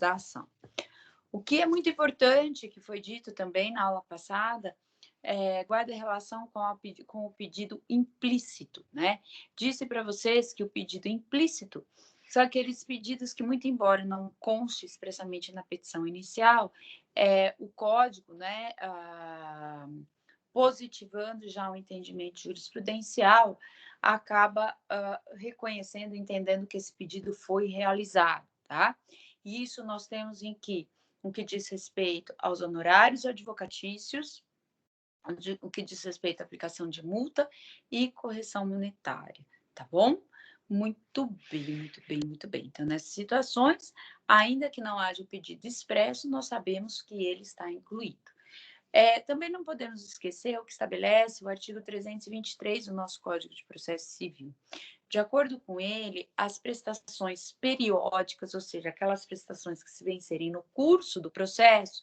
da ação. O que é muito importante, que foi dito também na aula passada, guarda relação com o pedido implícito, né? Disse para vocês que o pedido implícito são aqueles pedidos que, muito embora não conste expressamente na petição inicial, o código, né, positivando já o entendimento jurisprudencial, acaba reconhecendo, entendendo que esse pedido foi realizado, tá? E isso nós temos em que, no que diz respeito aos honorários advocatícios, o que diz respeito à aplicação de multa e correção monetária, tá bom? Muito bem, muito bem, muito bem. Então, nessas situações, ainda que não haja o pedido expresso, nós sabemos que ele está incluído. Também não podemos esquecer o que estabelece o artigo 323 do nosso Código de Processo Civil. De acordo com ele, as prestações periódicas, ou seja, aquelas prestações que se vencerem no curso do processo,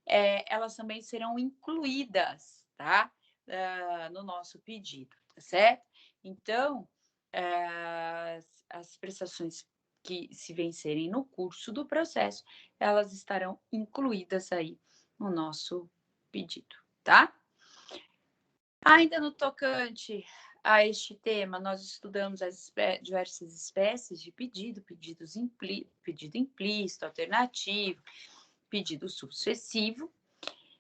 elas também serão incluídas, tá? No nosso pedido, tá certo? Então, as prestações que se vencerem no curso do processo, elas estarão incluídas aí no nosso pedido, tá? Ainda no tocante a este tema, nós estudamos as diversas espécies de pedido, pedido implícito, alternativo, pedido sucessivo.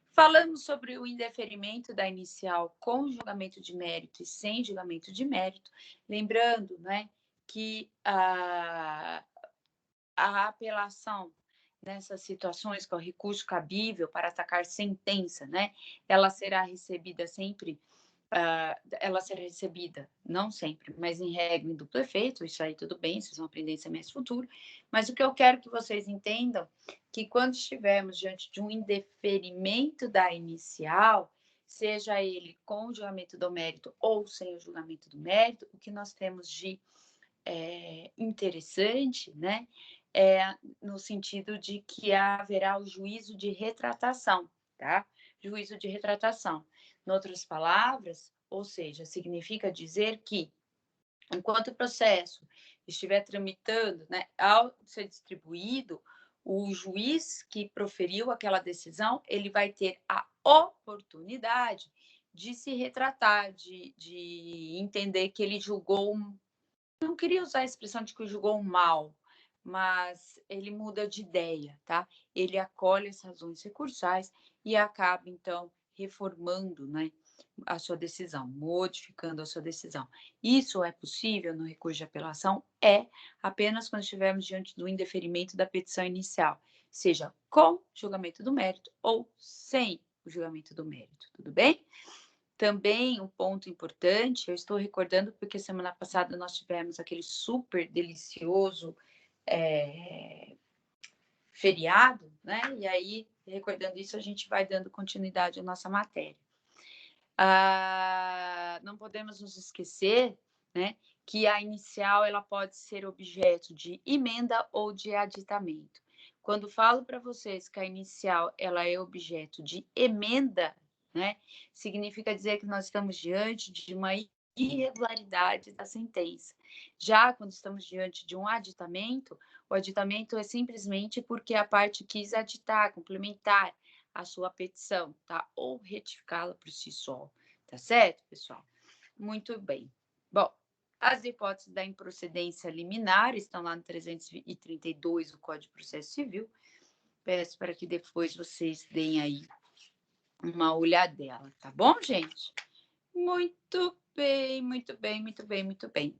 Falamos sobre o indeferimento da inicial com julgamento de mérito e sem julgamento de mérito, lembrando, né, que a apelação nessas situações, que é o recurso cabível para atacar sentença, né, ela será recebida sempre, ela será recebida, não sempre, mas em regra em duplo efeito, isso aí tudo bem, vocês vão aprender em semestre futuro, mas o que eu quero que vocês entendam, que quando estivermos diante de um indeferimento da inicial, seja ele com o julgamento do mérito ou sem o julgamento do mérito, o que nós temos de interessante, né, no sentido de que haverá o juízo de retratação, tá? Juízo de retratação. Em outras palavras, ou seja, significa dizer que, enquanto o processo estiver tramitando, né, ao ser distribuído, o juiz que proferiu aquela decisão, ele vai ter a oportunidade de se retratar, de entender que ele julgou, não queria usar a expressão de que julgou mal, mas ele muda de ideia, tá? Ele acolhe as razões recursais e acaba, então, reformando, né, a sua decisão, modificando a sua decisão. Isso é possível no recurso de apelação? Apenas quando estivermos diante do indeferimento da petição inicial, seja com julgamento do mérito ou sem o julgamento do mérito, tudo bem? Também um ponto importante, eu estou recordando porque semana passada nós tivemos aquele super delicioso feriado, né? E aí, recordando isso, a gente vai dando continuidade à nossa matéria. Não podemos nos esquecer, né, que a inicial ela pode ser objeto de emenda ou de aditamento. Quando falo para vocês que a inicial ela é objeto de emenda, né, significa dizer que nós estamos diante de uma irregularidade da sentença. Já quando estamos diante de um aditamento, o aditamento é simplesmente porque a parte quis aditar, complementar a sua petição, tá? Ou retificá-la por si só, tá certo, pessoal? Muito bem. Bom, as hipóteses da improcedência liminar estão lá no 332 do Código de Processo Civil. Peço para que depois vocês deem aí uma olhadela, tá bom, gente? Muito bem, muito bem, muito bem, muito bem.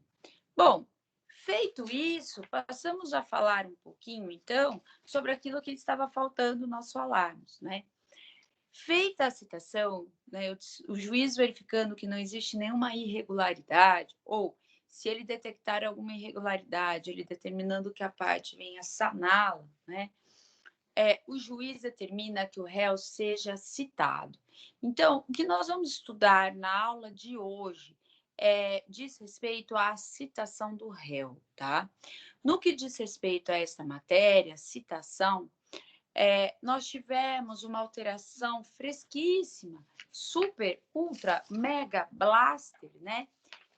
Bom, feito isso, passamos a falar um pouquinho, então, sobre aquilo que estava faltando nós falarmos, né? Feita a citação, né, o juiz verificando que não existe nenhuma irregularidade, ou se ele detectar alguma irregularidade, ele determinando que a parte venha saná-la, né, o juiz determina que o réu seja citado. Então, o que nós vamos estudar na aula de hoje diz respeito à citação do réu, tá? No que diz respeito a esta matéria, citação, nós tivemos uma alteração fresquíssima, super, ultra, mega blaster, né?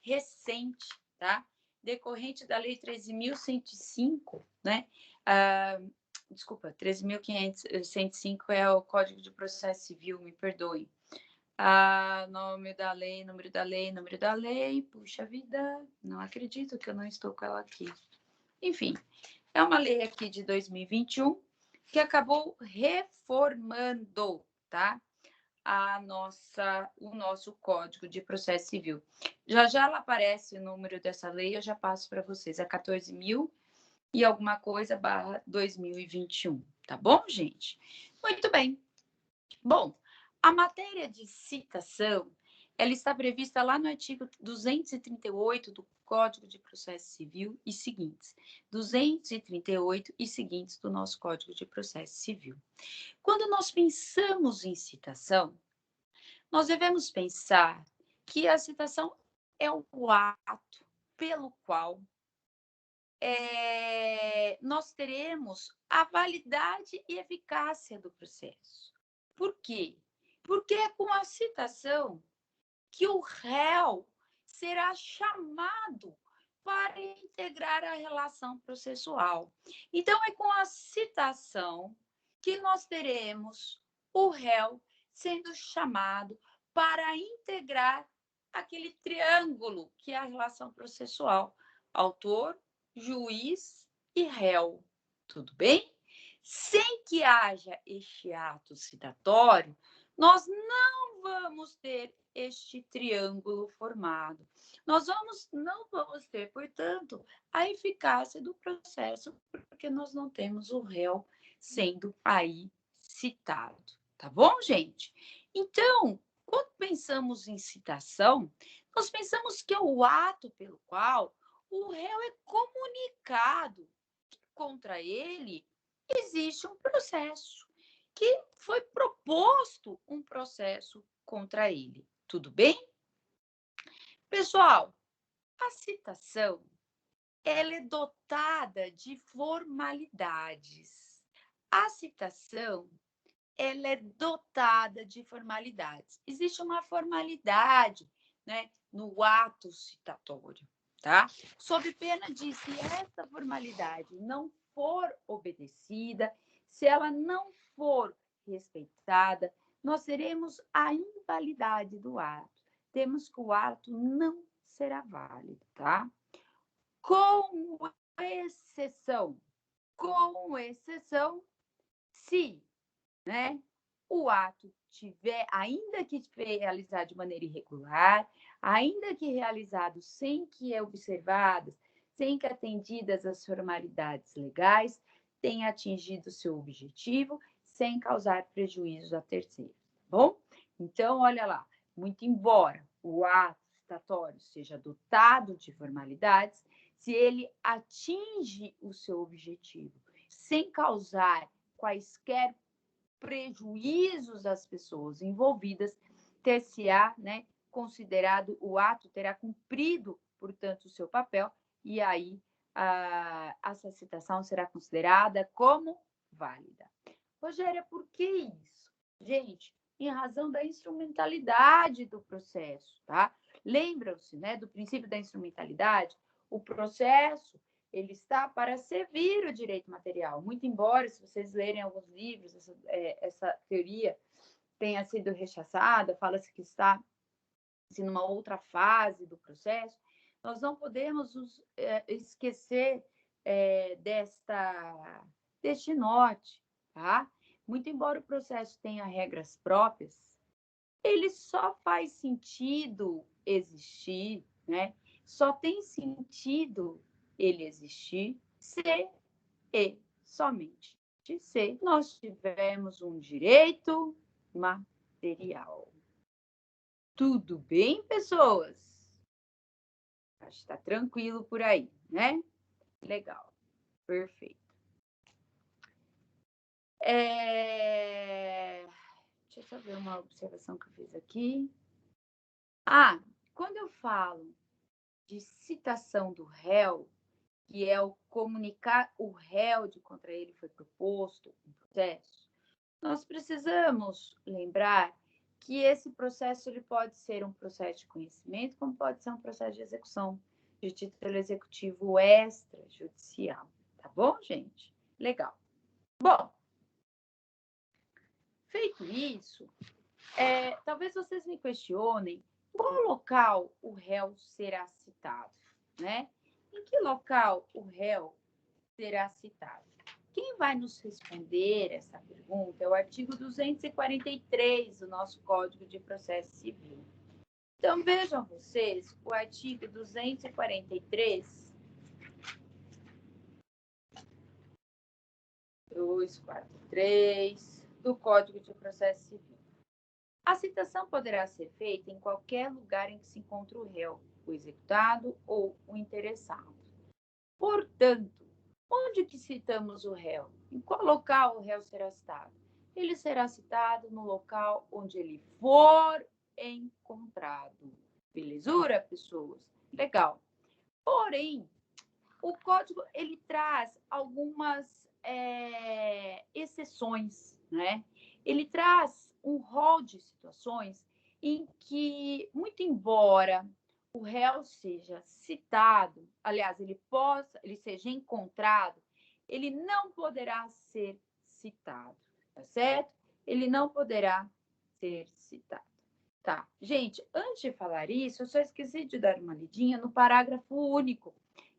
Recente, tá? Decorrente da Lei 13.105, né? desculpa, 13.105 é o Código de Processo Civil, me perdoem. Ah, nome da lei, número da lei, número da lei. Puxa vida, não acredito que eu não estou com ela aqui. Enfim, é uma lei aqui de 2021 que acabou reformando, tá? O nosso Código de Processo Civil. Já já ela aparece o número dessa lei, eu já passo para vocês. É 14.000 e alguma coisa barra 2021. Tá bom, gente? Muito bem. Bom, a matéria de citação, ela está prevista lá no artigo 238 do Código de Processo Civil e seguintes. 238 e seguintes do nosso Código de Processo Civil. Quando nós pensamos em citação, nós devemos pensar que a citação é o ato pelo qual nós teremos a validade e eficácia do processo. Por quê? Porque é com a citação que o réu será chamado para integrar a relação processual. Então, é com a citação que nós teremos o réu sendo chamado para integrar aquele triângulo que é a relação processual: autor, juiz e réu. Tudo bem? Sem que haja este ato citatório, nós não vamos ter este triângulo formado. Nós não vamos ter, portanto, a eficácia do processo, porque nós não temos o réu sendo aí citado. Tá bom, gente? Então, quando pensamos em citação, nós pensamos que é o ato pelo qual o réu é comunicado que contra ele existe um processo, que foi proposto um processo contra ele. Tudo bem? Pessoal, a citação ela é dotada de formalidades. A citação ela é dotada de formalidades. Existe uma formalidade, né, no ato citatório, tá? Sob pena de, se essa formalidade não for obedecida, se ela não for respeitada, nós teremos a invalidade do ato. Temos que o ato não será válido, tá? Com exceção, se, né, o ato tiver, ainda que realizado de maneira irregular, ainda que realizado sem que observadas, sem que atendidas as formalidades legais, tenha atingido seu objetivo, sem causar prejuízos a terceiros, tá bom? Então, olha lá, muito embora o ato citatório seja dotado de formalidades, se ele atinge o seu objetivo sem causar quaisquer prejuízos às pessoas envolvidas, ter-se-á, né, considerado, o ato terá cumprido, portanto, o seu papel, e aí essa citação será considerada como válida. Rogéria, por que isso? Gente, em razão da instrumentalidade do processo, tá? Lembram-se, né, do princípio da instrumentalidade? O processo ele está para servir o direito material. Muito embora, se vocês lerem alguns livros, essa teoria tenha sido rechaçada, fala-se que está assim, numa outra fase do processo, nós não podemos esquecer deste norte, tá? Muito embora o processo tenha regras próprias, ele só faz sentido existir, né? Só tem sentido ele existir se e somente se nós tivermos um direito material. Tudo bem, pessoas? Acho que está tranquilo por aí, né? Legal, perfeito. Deixa eu só ver uma observação que eu fiz aqui. Quando eu falo de citação do réu, que é o comunicar o réu de contra ele foi proposto um processo, nós precisamos lembrar que esse processo ele pode ser um processo de conhecimento, como pode ser um processo de execução de título executivo extrajudicial. Tá bom, gente? Legal. Bom, feito isso, talvez vocês me questionem qual local o réu será citado, né? Em que local o réu será citado? Quem vai nos responder essa pergunta é o artigo 243 do nosso Código de Processo Civil. Então, vejam vocês, o artigo 243, 243 do Código de Processo Civil. A citação poderá ser feita em qualquer lugar em que se encontre o réu, o executado ou o interessado. Portanto, onde que citamos o réu? Em qual local o réu será citado? Ele será citado no local onde ele for encontrado. Belezura, pessoas? Legal. Porém, o código ele traz algumas exceções, né? Ele traz um rol de situações em que, muito embora o réu seja citado, aliás, ele seja encontrado, ele não poderá ser citado, tá certo? Ele não poderá ser citado. Tá, gente, antes de falar isso, eu só esqueci de dar uma lidinha no parágrafo único,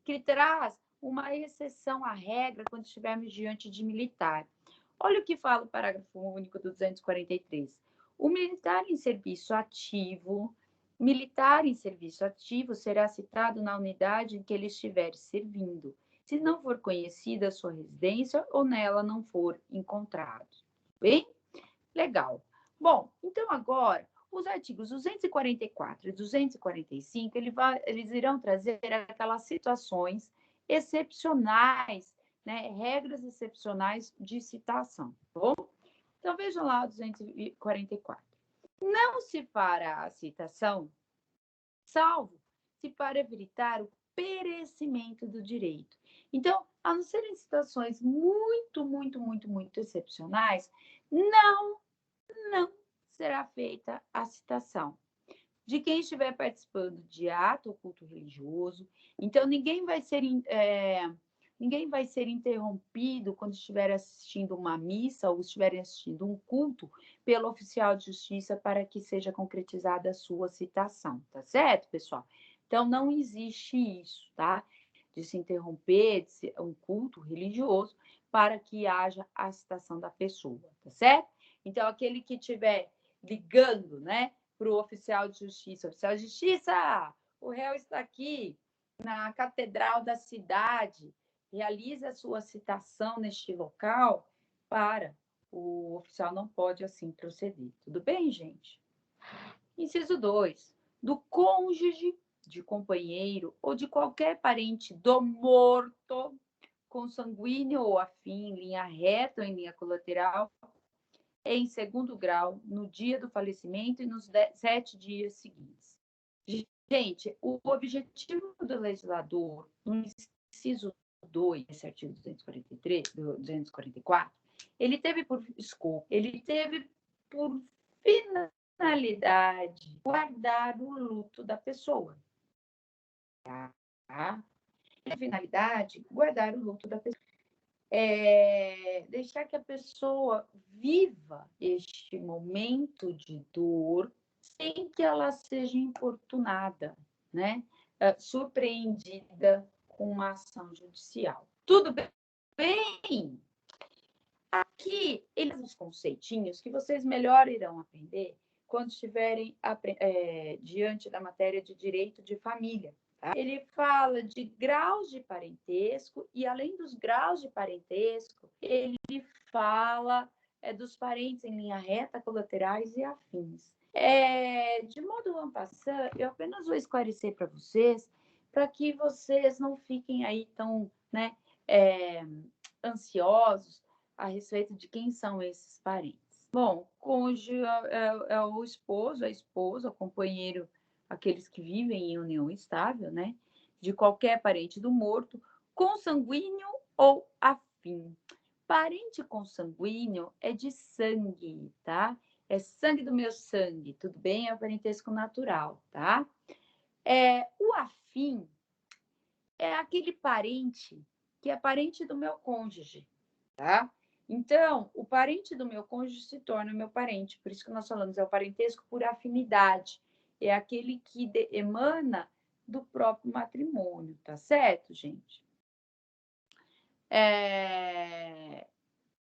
que traz uma exceção à regra quando estivermos diante de militar. Olha o que fala o parágrafo único do 243. O militar em serviço ativo será citado na unidade em que ele estiver servindo, se não for conhecida a sua residência ou nela não for encontrado. Bem? Legal. Bom, então agora, os artigos 244 e 245, eles irão trazer aquelas situações excepcionais, né, regras excepcionais de citação, tá bom? Então, vejam lá o 244. Não se fará a citação, salvo se para evitar o perecimento do direito. Então, a não serem situações muito excepcionais, não será feita a citação de quem estiver participando de ato ou culto religioso. Então, ninguém vai ser interrompido quando estiver assistindo uma missa ou estiver assistindo um culto pelo oficial de justiça para que seja concretizada a sua citação, tá certo, pessoal? Então, não existe isso, tá? De se interromper um culto religioso para que haja a citação da pessoa, tá certo? Então, aquele que estiver ligando, né, para o oficial de justiça. Oficial de justiça, o réu está aqui na catedral da cidade, realiza a sua citação neste local, o oficial não pode assim proceder. Tudo bem, gente? Inciso 2. Do cônjuge, de companheiro ou de qualquer parente do morto, consanguíneo ou afim, em linha reta ou em linha colateral, em segundo grau, no dia do falecimento e nos 7 dias seguintes. Gente, o objetivo do legislador, no inciso 2, esse artigo 243, 244, ele teve por escopo, ele teve por finalidade guardar o luto da pessoa. Tá? Finalidade, guardar o luto da pessoa. Deixar que a pessoa viva este momento de dor sem que ela seja importunada, né? Surpreendida com uma ação judicial. Tudo bem? Aqui, eles os conceitinhos que vocês melhor irão aprender quando estiverem diante da matéria de direito de família. Tá? Ele fala de graus de parentesco e, além dos graus de parentesco, ele fala dos parentes em linha reta, colaterais e afins. De modo en passant, eu apenas vou esclarecer para vocês, para que vocês não fiquem aí tão, né, ansiosos a respeito de quem são esses parentes. Bom, cônjuge é o esposo, a esposa, o companheiro, aqueles que vivem em união estável, né? De qualquer parente do morto, consanguíneo ou afim. Parente consanguíneo é de sangue, tá? É sangue do meu sangue, tudo bem? É o parentesco natural, tá? O afim é aquele parente que é parente do meu cônjuge, tá? Então, o parente do meu cônjuge se torna meu parente, por isso que nós falamos, é o parentesco por afinidade, é aquele que emana do próprio matrimônio, tá certo, gente?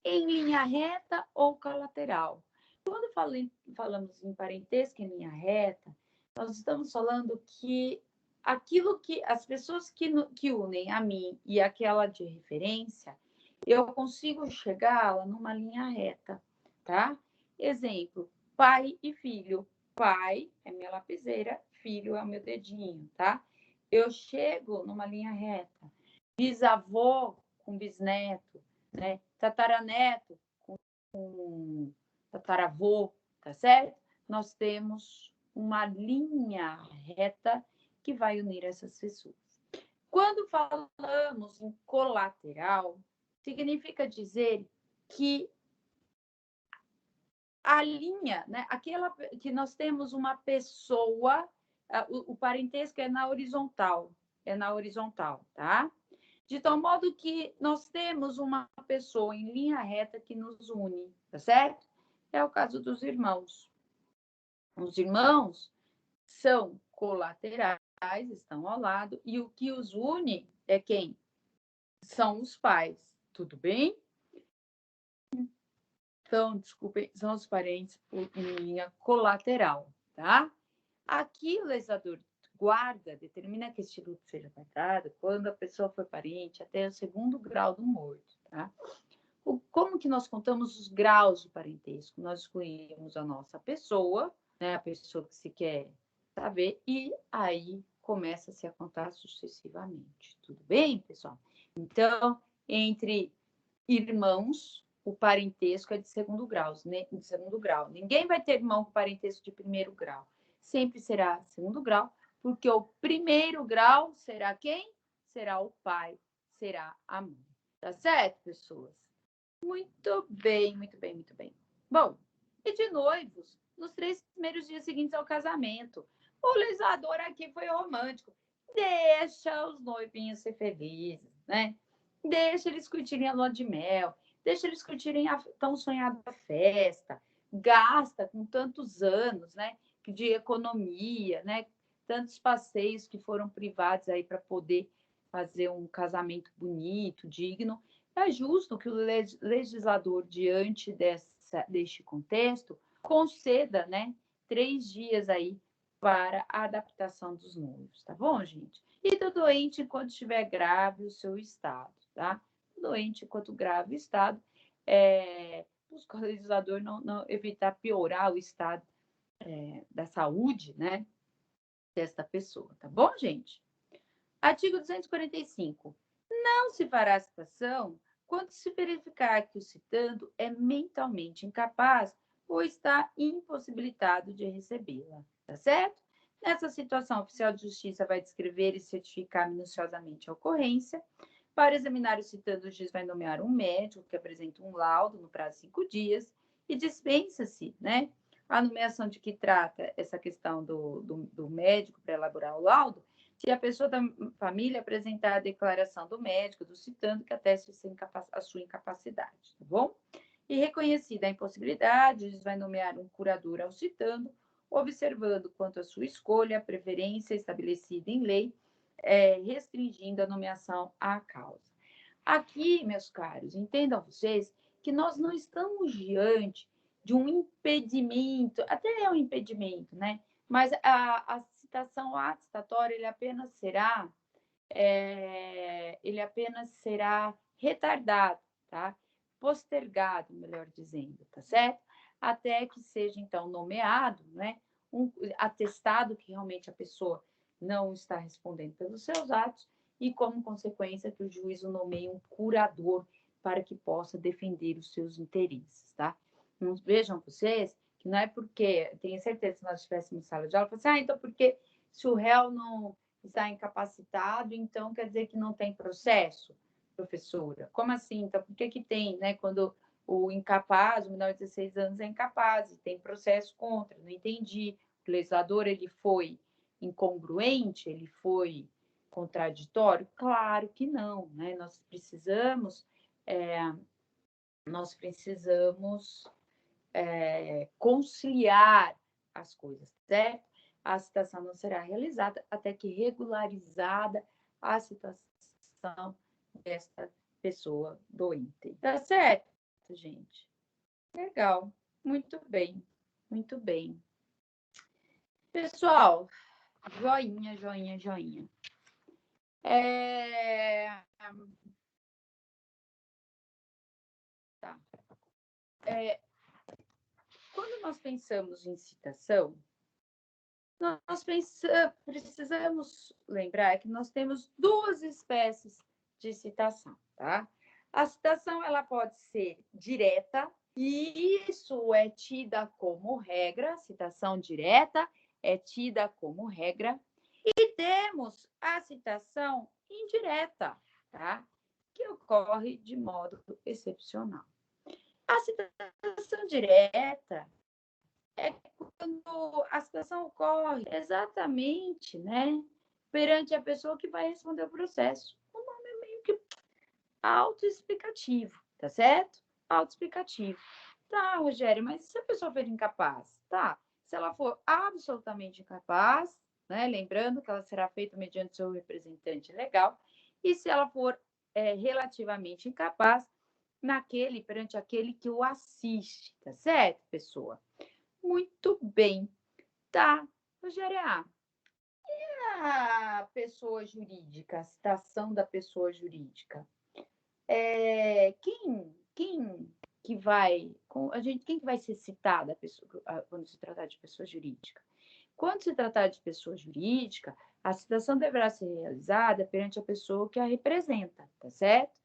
Em linha reta ou colateral. Quando falamos em parentesco em linha reta, nós estamos falando que aquilo que as pessoas que unem a mim e aquela de referência, eu consigo chegá-la numa linha reta, tá? Exemplo, pai e filho. Pai é minha lapiseira, filho é o meu dedinho, tá? Eu chego numa linha reta. Bisavô com bisneto, né? Tataraneto com tataravô, tá certo? Nós temos uma linha reta que vai unir essas pessoas. Quando falamos em colateral, significa dizer que a linha, né, aquela que nós temos uma pessoa, o parentesco é na horizontal, tá? De tal modo que nós temos uma pessoa em linha reta que nos une, tá certo? É o caso dos irmãos. Os irmãos são colaterais, estão ao lado, e o que os une é quem? São os pais, tudo bem? Então, desculpem, são os parentes em linha colateral, tá? Aqui o legislador guarda, determina que este luto seja tratado quando a pessoa for parente até o segundo grau do morto, tá? Como que nós contamos os graus de parentesco? Nós escolhemos a nossa pessoa, né, a pessoa que se quer saber, e aí começa-se a contar sucessivamente. Tudo bem, pessoal? Então, entre irmãos, o parentesco é de segundo grau, né? De segundo grau. Ninguém vai ter irmão com parentesco de primeiro grau. Sempre será segundo grau, porque o primeiro grau será quem? Será o pai, será a mãe. Tá certo, pessoas? Muito bem, muito bem, muito bem. Bom, e de noivos, nos 3 primeiros dias seguintes ao casamento. O legislador aqui foi romântico. Deixa os noivinhos ser felizes, né? Deixa eles curtirem a lua de mel, deixa eles curtirem a tão sonhada festa, gasta com tantos anos, né, de economia, né, tantos passeios que foram privados aí para poder fazer um casamento bonito, digno. É justo que o legislador, diante deste contexto, conceda, né, 3 dias aí para a adaptação dos noivos, tá bom, gente? E do doente, enquanto estiver grave o seu estado, tá? O doente, enquanto grave o estado, busca o legislador não evitar piorar o estado da saúde, né, desta pessoa, tá bom, gente? Artigo 245. Não se fará citação quando se verificar que o citando é mentalmente incapaz ou está impossibilitado de recebê-la, tá certo? Nessa situação, o oficial de justiça vai descrever e certificar minuciosamente a ocorrência. Para examinar o citando, o juiz vai nomear um médico que apresenta um laudo no prazo de 5 dias e dispensa-se, né, a nomeação de que trata essa questão do médico para elaborar o laudo, se a pessoa da família apresentar a declaração do médico, do citando, que ateste a sua incapacidade, tá bom? E reconhecida a impossibilidade, o juiz vai nomear um curador ao citando, observando quanto à sua escolha, a preferência estabelecida em lei, restringindo a nomeação à causa. Aqui, meus caros, entendam vocês que nós não estamos diante de um impedimento, até é um impedimento, né? Mas a citação, o ato citatório, ele apenas será retardado, tá? Postergado, melhor dizendo, tá certo? Até que seja, então, nomeado, né? Atestado que realmente a pessoa não está respondendo pelos seus atos e, como consequência, que o juiz o nomeie um curador para que possa defender os seus interesses, tá? Não vejam vocês que não é porque, tenho certeza, se nós estivéssemos em sala de aula, então porque se o réu não está incapacitado, então quer dizer que não tem processo, professora? Como assim? Então, por que que tem, né? Quando o incapaz, o menor de 16 anos é incapaz, e tem processo contra, não entendi. O legislador, ele foi incongruente, ele foi contraditório? Claro que não, né? Nós precisamos nós precisamos conciliar as coisas, certo? A citação não será realizada até que regularizada a situação desta pessoa doente. Tá certo, gente? Legal. Muito bem. Muito bem. Pessoal, joinha, joinha, joinha. Tá. Quando nós pensamos em citação, nós precisamos lembrar que nós temos duas espécies de citação, tá? A citação ela pode ser direta, e isso é tida como regra, citação direta é tida como regra, e temos a citação indireta, tá? Que ocorre de modo excepcional. A citação direta é quando a citação ocorre exatamente, né, perante a pessoa que vai responder o processo. O nome é meio que autoexplicativo, tá certo? Autoexplicativo. Tá, Rogério, mas se a pessoa for incapaz? Tá. Se ela for absolutamente incapaz, né, lembrando que ela será feita mediante seu representante legal, e se ela for relativamente incapaz, perante aquele que o assiste, tá certo, pessoa? Muito bem. Tá, Rogéria, e a pessoa jurídica, a citação da pessoa jurídica? Quem que vai, quem que vai ser citada quando se tratar de pessoa jurídica? Quando se tratar de pessoa jurídica, a citação deverá ser realizada perante a pessoa que a representa, tá certo?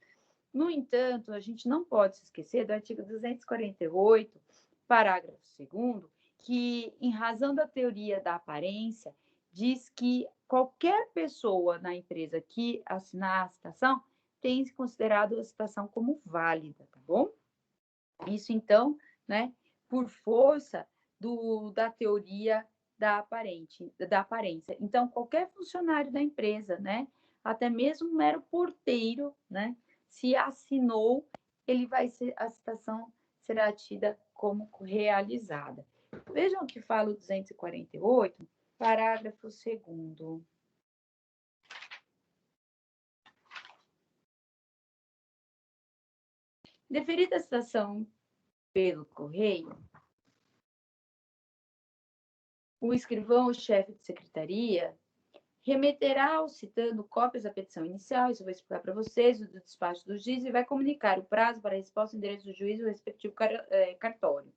No entanto, a gente não pode se esquecer do artigo 248, parágrafo 2º, que, em razão da teoria da aparência, diz que qualquer pessoa na empresa que assinar a citação tem considerado a citação como válida, tá bom? Isso, então, né, por força da teoria da aparência. Então, qualquer funcionário da empresa, né, até mesmo um mero porteiro, né, se assinou, a citação será tida como realizada. Vejam o que fala o 248, parágrafo 2º. Deferida a citação pelo correio, o escrivão ou chefe de secretaria remeterá ao citando cópias da petição inicial, isso eu vou explicar para vocês, do despacho do juiz, e vai comunicar o prazo para a resposta em endereço do juiz ou respectivo cartório.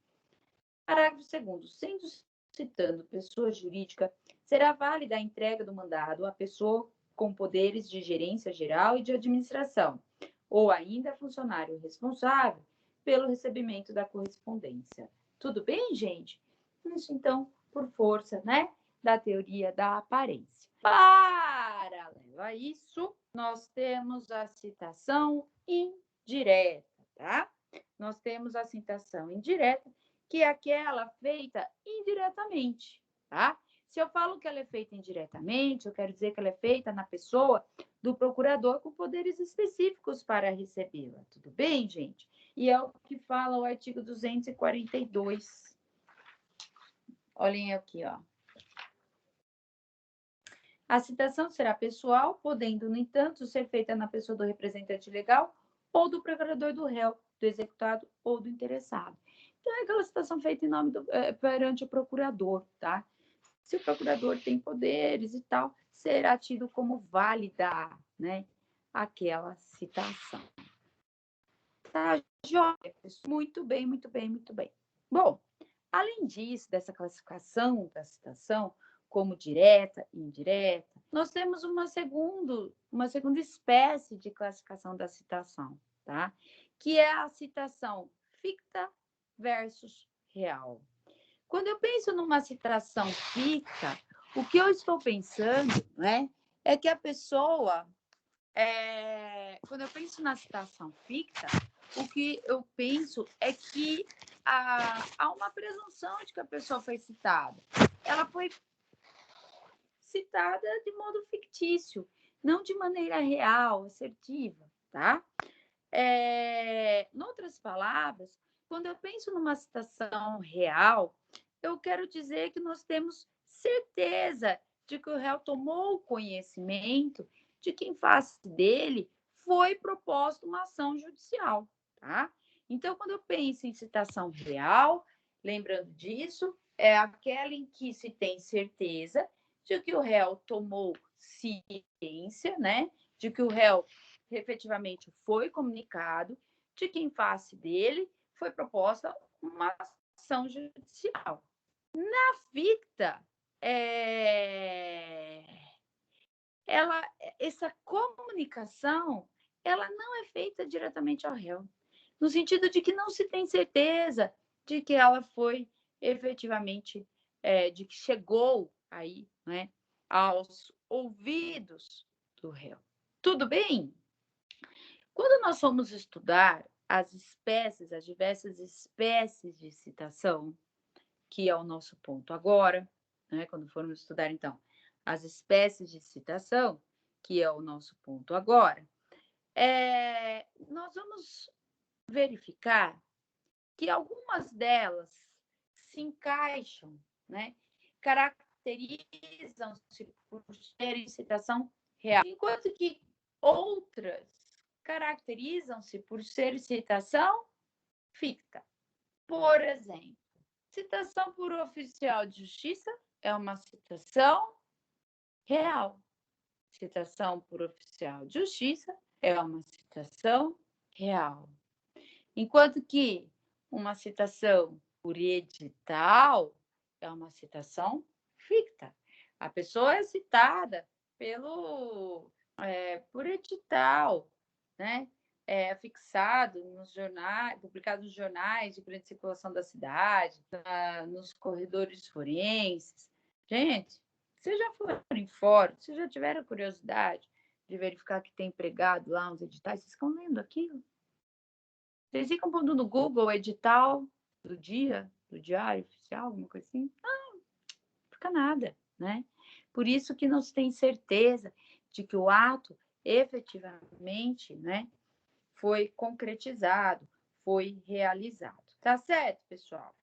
Parágrafo 2º. Sendo citando pessoa jurídica, será válida a entrega do mandado à pessoa com poderes de gerência geral e de administração, ou ainda funcionário responsável pelo recebimento da correspondência. Tudo bem, gente? Isso, então, por força, né, da teoria da aparência. Paralelo a isso, nós temos a citação indireta, tá? Nós temos a citação indireta, que é aquela feita indiretamente, tá? Se eu falo que ela é feita indiretamente, eu quero dizer que ela é feita na pessoa do procurador com poderes específicos para recebê-la. Tudo bem, gente? E é o que fala o artigo 242. Olhem aqui, ó. A citação será pessoal, podendo, no entanto, ser feita na pessoa do representante legal ou do procurador do réu, do executado ou do interessado. Então, é aquela citação feita em nome perante o procurador, tá? Se o procurador tem poderes e tal, será tido como válida, né, aquela citação. Tá, joia? Muito bem, muito bem, muito bem. Bom, além disso, dessa classificação da citação como direta e indireta, nós temos uma segunda espécie de classificação da citação, tá? Que é a citação ficta versus real. Quando eu penso numa citação ficta, o que eu estou pensando, né, é que a pessoa, quando eu penso na citação ficta, o que eu penso é que há uma presunção de que a pessoa foi citada. Ela foi citada de modo fictício, não de maneira real, assertiva, tá? Em outras palavras, quando eu penso numa citação real, eu quero dizer que nós temos certeza de que o réu tomou conhecimento de que em face dele foi proposta uma ação judicial, tá? Então, quando eu penso em citação real, lembrando disso, é aquela em que se tem certeza de que o réu tomou ciência, né? De que o réu efetivamente foi comunicado, de que em face dele foi proposta uma ação judicial. Na ficta, essa comunicação ela não é feita diretamente ao réu, no sentido de que não se tem certeza de que ela foi efetivamente, de que chegou aí, né, aos ouvidos do réu. Tudo bem? Quando nós formos estudar as espécies, as diversas espécies de citação, que é o nosso ponto agora, né? Quando formos estudar, então, as espécies de citação, que é o nosso ponto agora, nós vamos verificar que algumas delas se encaixam, né? Caracterizam-se por serem citação real, enquanto que outras caracterizam-se por ser citação ficta. Por exemplo, citação por oficial de justiça é uma citação real. Citação por oficial de justiça é uma citação real. Enquanto que uma citação por edital é uma citação ficta. A pessoa é citada por edital, né? Fixado nos jornais, publicado nos jornais de grande circulação da cidade, nos corredores forenses. Gente, vocês já foram em fórum, vocês já tiveram curiosidade de verificar que tem empregado lá uns editais? Vocês ficam lendo aquilo? Vocês ficam pondo no Google edital do dia, do diário oficial, alguma coisa assim? Não, fica nada, né? Por isso que não se tem certeza de que o ato efetivamente, né, foi concretizado, foi realizado. Tá certo, pessoal?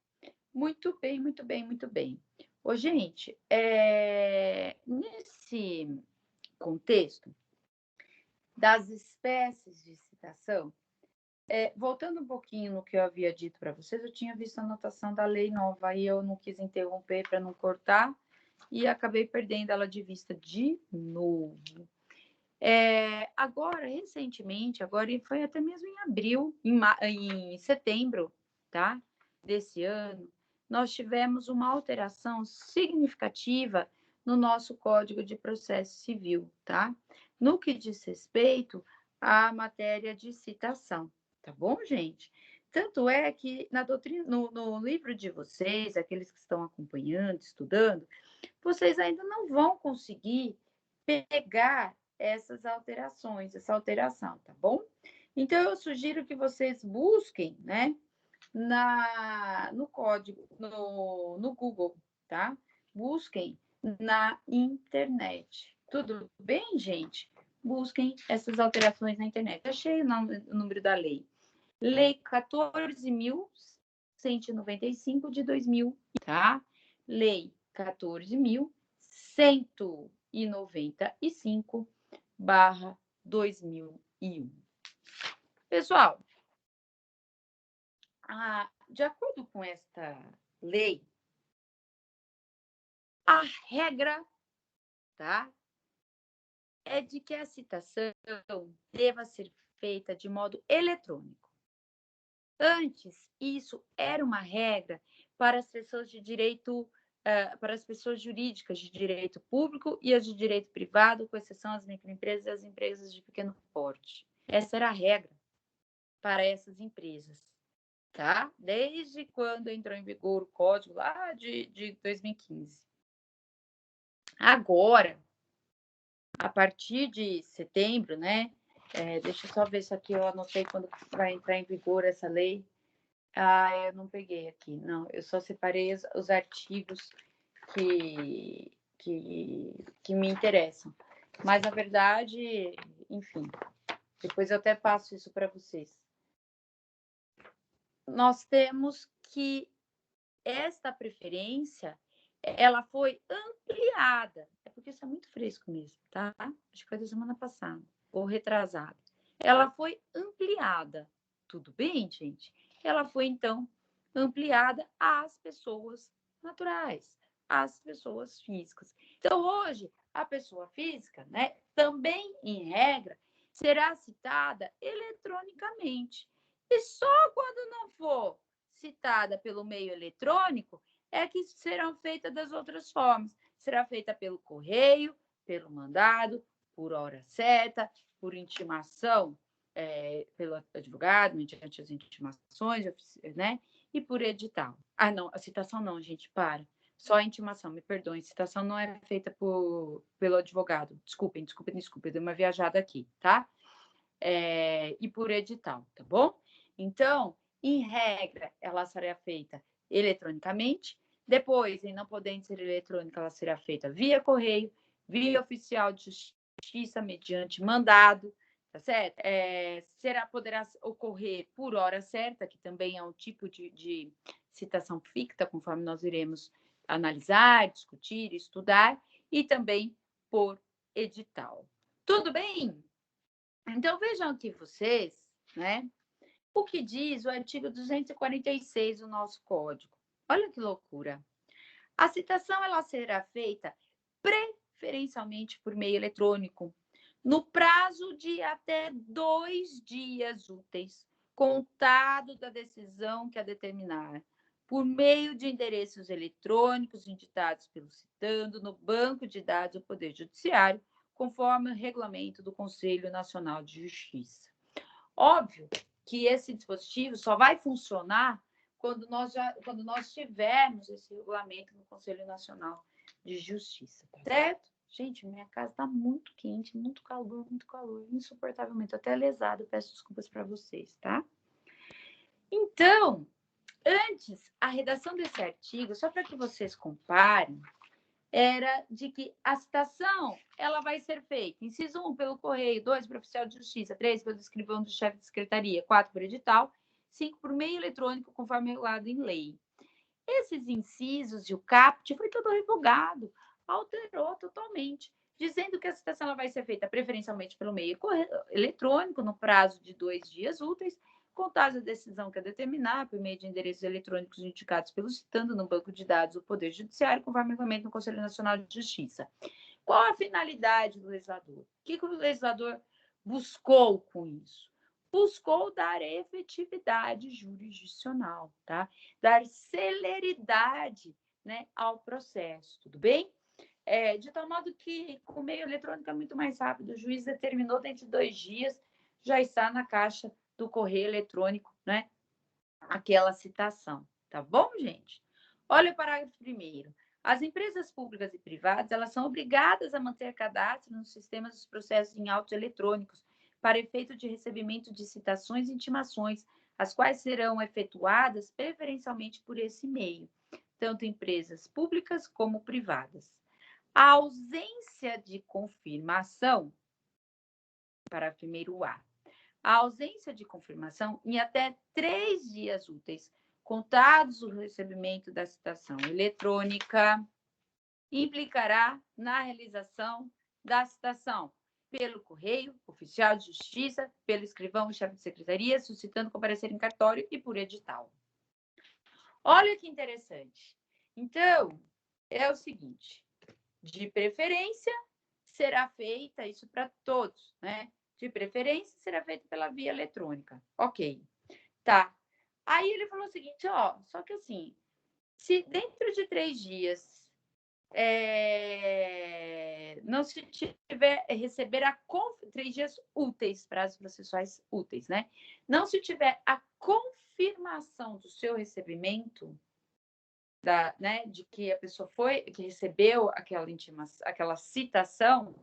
Muito bem, muito bem, muito bem. Ô, gente, nesse contexto das espécies de citação, voltando um pouquinho no que eu havia dito para vocês, eu tinha visto a anotação da lei nova, aí eu não quis interromper para não cortar e acabei perdendo ela de vista de novo. Agora, recentemente, agora foi até mesmo em abril, em setembro, tá? Desse ano, nós tivemos uma alteração significativa no nosso Código de Processo Civil, tá? No que diz respeito à matéria de citação, tá bom, gente? Tanto é que na doutrina, no livro de vocês, aqueles que estão acompanhando, estudando, vocês ainda não vão conseguir pegar essa alteração, tá bom? Então, eu sugiro que vocês busquem, né, no código, no Google, tá? Busquem na internet. Tudo bem, gente? Busquem essas alterações na internet. Achei o número da lei. Lei 14.195 de 2000, tá? Lei 14.195/2001. Pessoal, de acordo com esta lei, a regra, tá, é de que a citação deva ser feita de modo eletrônico. Antes, isso era uma regra para as pessoas de direito, para as pessoas jurídicas de direito público e as de direito privado, com exceção às microempresas e às empresas de pequeno porte. Essa era a regra para essas empresas, tá? Desde quando entrou em vigor o código lá de 2015. Agora, a partir de setembro, né? Deixa eu só ver se aqui eu anotei quando vai entrar em vigor essa lei. Eu não peguei aqui, não. Eu só separei os artigos que me interessam. Mas, na verdade, enfim, Depois eu até passo isso para vocês. Nós temos que esta preferência, ela foi ampliada. É porque isso é muito fresco mesmo, tá? Acho que foi da semana passada, ou retrasada. Ela foi ampliada. Tudo bem, gente? Ela foi, então, ampliada às pessoas naturais, às pessoas físicas. Então, hoje, a pessoa física, né, também, em regra, será citada eletronicamente. E só quando não for citada pelo meio eletrônico é que serão feitas das outras formas. Será feita pelo correio, pelo mandado, por hora certa, por intimação pelo advogado, mediante as intimações, né? E por edital. Ah, não, a citação não, gente, para. Só a intimação, me perdoem. Citação não é feita pelo advogado. Desculpem, dei uma viajada aqui, tá? E por edital, tá bom? Então, em regra, ela será feita eletronicamente. Depois, em não podendo ser eletrônica, ela será feita via correio, via oficial de justiça, mediante mandado, tá certo? Poderá ocorrer por hora certa, que também é um tipo de citação ficta, conforme nós iremos analisar, discutir, estudar, e também por edital. Tudo bem? Então, vejam aqui vocês, né? O que diz o artigo 246 do nosso Código. Olha que loucura. A citação ela será feita preferencialmente por meio eletrônico, no prazo de até 2 dias úteis, contado da decisão que a determinar, por meio de endereços eletrônicos indicados pelo citando no banco de dados do Poder Judiciário, conforme o regulamento do Conselho Nacional de Justiça. Óbvio que esse dispositivo só vai funcionar quando nós tivermos esse regulamento no Conselho Nacional de Justiça, tá certo? Gente, minha casa está muito quente, muito calor, insuportavelmente. Tô até lesada, peço desculpas para vocês, tá? Então, antes, a redação desse artigo, só para que vocês comparem, era de que a citação ela vai ser feita, inciso 1, pelo correio, 2, por oficial de justiça, 3, pelo escrivão do chefe de secretaria, 4, por edital, 5, por meio eletrônico, conforme regulado em lei. Esses incisos e o caput foi todo revogado, alterou totalmente, dizendo que a citação ela vai ser feita preferencialmente pelo meio eletrônico, no prazo de 2 dias úteis, contados a decisão que a determinar, por meio de endereços eletrônicos indicados pelo citando no banco de dados do Poder Judiciário, conforme regulamento do Conselho Nacional de Justiça. Qual a finalidade do legislador? O que o legislador buscou com isso? Buscou dar efetividade jurisdicional, tá? Dar celeridade, né, ao processo, tudo bem? De tal modo que, com o meio eletrônico é muito mais rápido, o juiz determinou dentro de 2 dias, já está na caixa do correio eletrônico, né? Aquela citação, tá bom, gente? Olha o parágrafo 1º. As empresas públicas e privadas, elas são obrigadas a manter cadastro nos sistemas dos processos em autos eletrônicos para efeito de recebimento de citações e intimações, as quais serão efetuadas preferencialmente por esse meio, tanto empresas públicas como privadas. A ausência de confirmação, parágrafo 1º A, a ausência de confirmação em até 3 dias úteis, contados o recebimento da citação eletrônica, implicará na realização da citação pelo correio, oficial de justiça, pelo escrivão e chefe de secretaria, suscitando comparecer em cartório e por edital. Olha que interessante. Então, é o seguinte, de preferência será feita, isso para todos, né? De preferência, será feita pela via eletrônica. Ok, tá. Aí ele falou o seguinte, ó, só que assim, se dentro de 3 dias não se tiver receber 3 dias úteis, prazos processuais úteis, né? Não se tiver a confirmação do seu recebimento, né, de que a pessoa que recebeu aquela citação,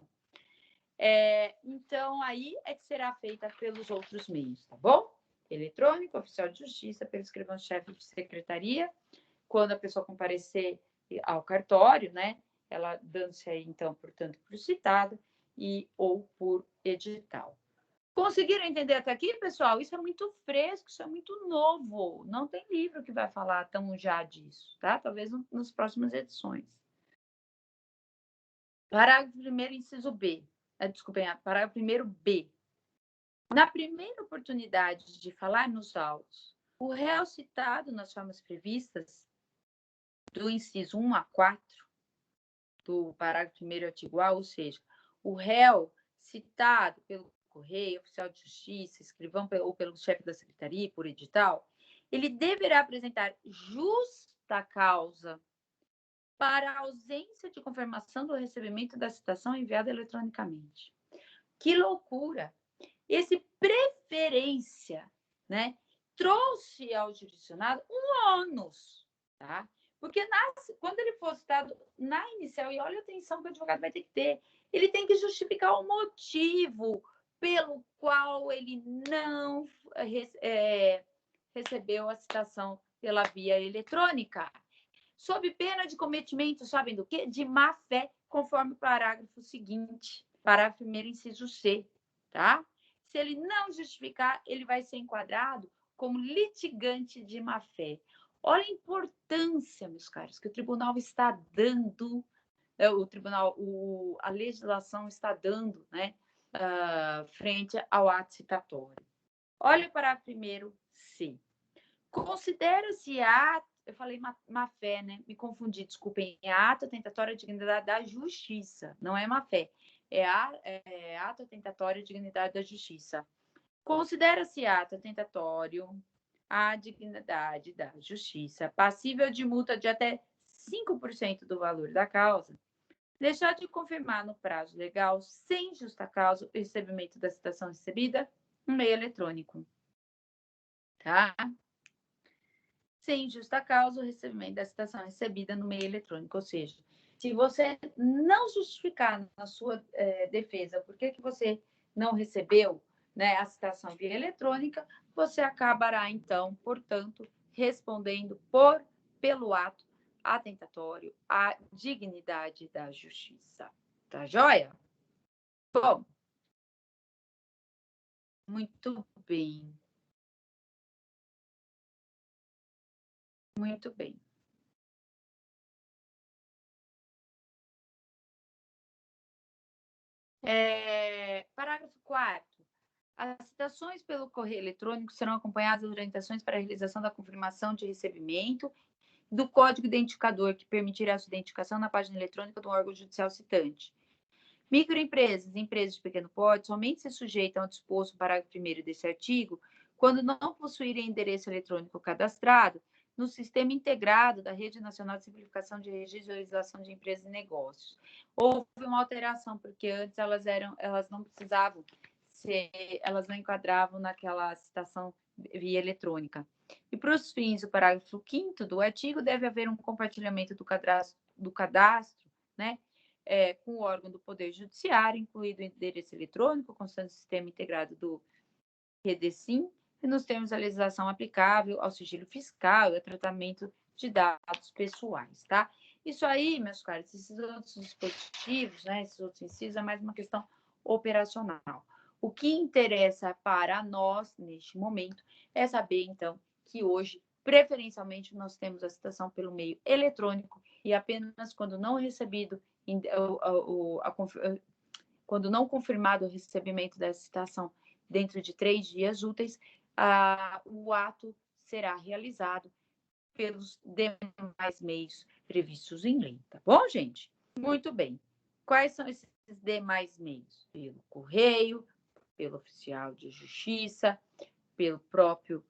então, aí é que será feita pelos outros meios, tá bom? Eletrônico, oficial de justiça, pelo escrivão-chefe de secretaria, quando a pessoa comparecer ao cartório, né? Ela dando-se aí, então, portanto, por citado ou por edital. Conseguiram entender até aqui, pessoal? Isso é muito fresco, isso é muito novo. Não tem livro que vai falar tão já disso, tá? Talvez nas próximas edições. Parágrafo 1º, inciso B. Desculpem, parágrafo 1º B. Na primeira oportunidade de falar nos autos, o réu citado nas formas previstas do inciso 1 a 4 do parágrafo 1º artigo A, ou seja, o réu citado pelo correio, oficial de justiça, escrivão ou pelo chefe da secretaria, por edital, ele deverá apresentar justa causa para a ausência de confirmação do recebimento da citação enviada eletronicamente. Que loucura! Esse preferência, né, trouxe ao jurisdicionado um ônus, tá? Porque quando ele for citado na inicial, e olha a atenção que o advogado vai ter que ter, ele tem que justificar o motivo pelo qual ele não recebeu a citação pela via eletrônica, sob pena de cometimento, sabem do quê? De má fé, conforme o parágrafo seguinte, parágrafo 1º, inciso C, tá? Se ele não justificar, ele vai ser enquadrado como litigante de má fé. Olha a importância, meus caros, que o tribunal está dando, a legislação está dando, né, frente ao ato citatório. Olha o parágrafo 1º C. Considera-se ato, eu falei má fé, né? Me confundi, desculpem. É ato atentatório à dignidade da justiça, não é má fé. É ato atentatório à dignidade da justiça. Considera-se ato atentatório à dignidade da justiça, passível de multa de até 5% do valor da causa, deixar de confirmar no prazo legal, sem justa causa, o recebimento da citação recebida no meio eletrônico. Tá? Sem justa causa, o recebimento da citação recebida no meio eletrônico. Ou seja, se você não justificar na sua defesa por que você não recebeu, né, a citação via eletrônica, você acabará, então, portanto, respondendo pelo ato atentatório à dignidade da justiça. Tá joia? Bom, muito bem. Muito bem. Parágrafo 4º. As citações pelo correio eletrônico serão acompanhadas de orientações para a realização da confirmação de recebimento do código identificador que permitirá a sua identificação na página eletrônica do órgão judicial citante. Microempresas e empresas de pequeno porte somente se sujeitam ao disposto no parágrafo 1º desse artigo quando não possuírem endereço eletrônico cadastrado no Sistema Integrado da Rede Nacional de Simplificação de Registro e Legislação de Empresas e Negócios. Houve uma alteração, porque antes elas não precisavam elas não enquadravam naquela citação via eletrônica. E para os fins do parágrafo 5º do artigo, deve haver um compartilhamento do cadastro, né, com o órgão do Poder Judiciário, incluído o endereço eletrônico, constante do sistema integrado do REDESIM, e nos termos da legislação aplicável ao sigilo fiscal e ao tratamento de dados pessoais, tá? Isso aí, meus caros, esses outros dispositivos, né, esses outros incisos, é mais uma questão operacional. O que interessa para nós, neste momento, é saber, então, que hoje, preferencialmente, nós temos a citação pelo meio eletrônico e apenas quando não recebido, quando não confirmado o recebimento dessa citação dentro de 3 dias úteis, o ato será realizado pelos demais meios previstos em lei, tá bom, gente? Muito bem. Quais são esses demais meios? Pelo correio, pelo oficial de justiça, pelo próprio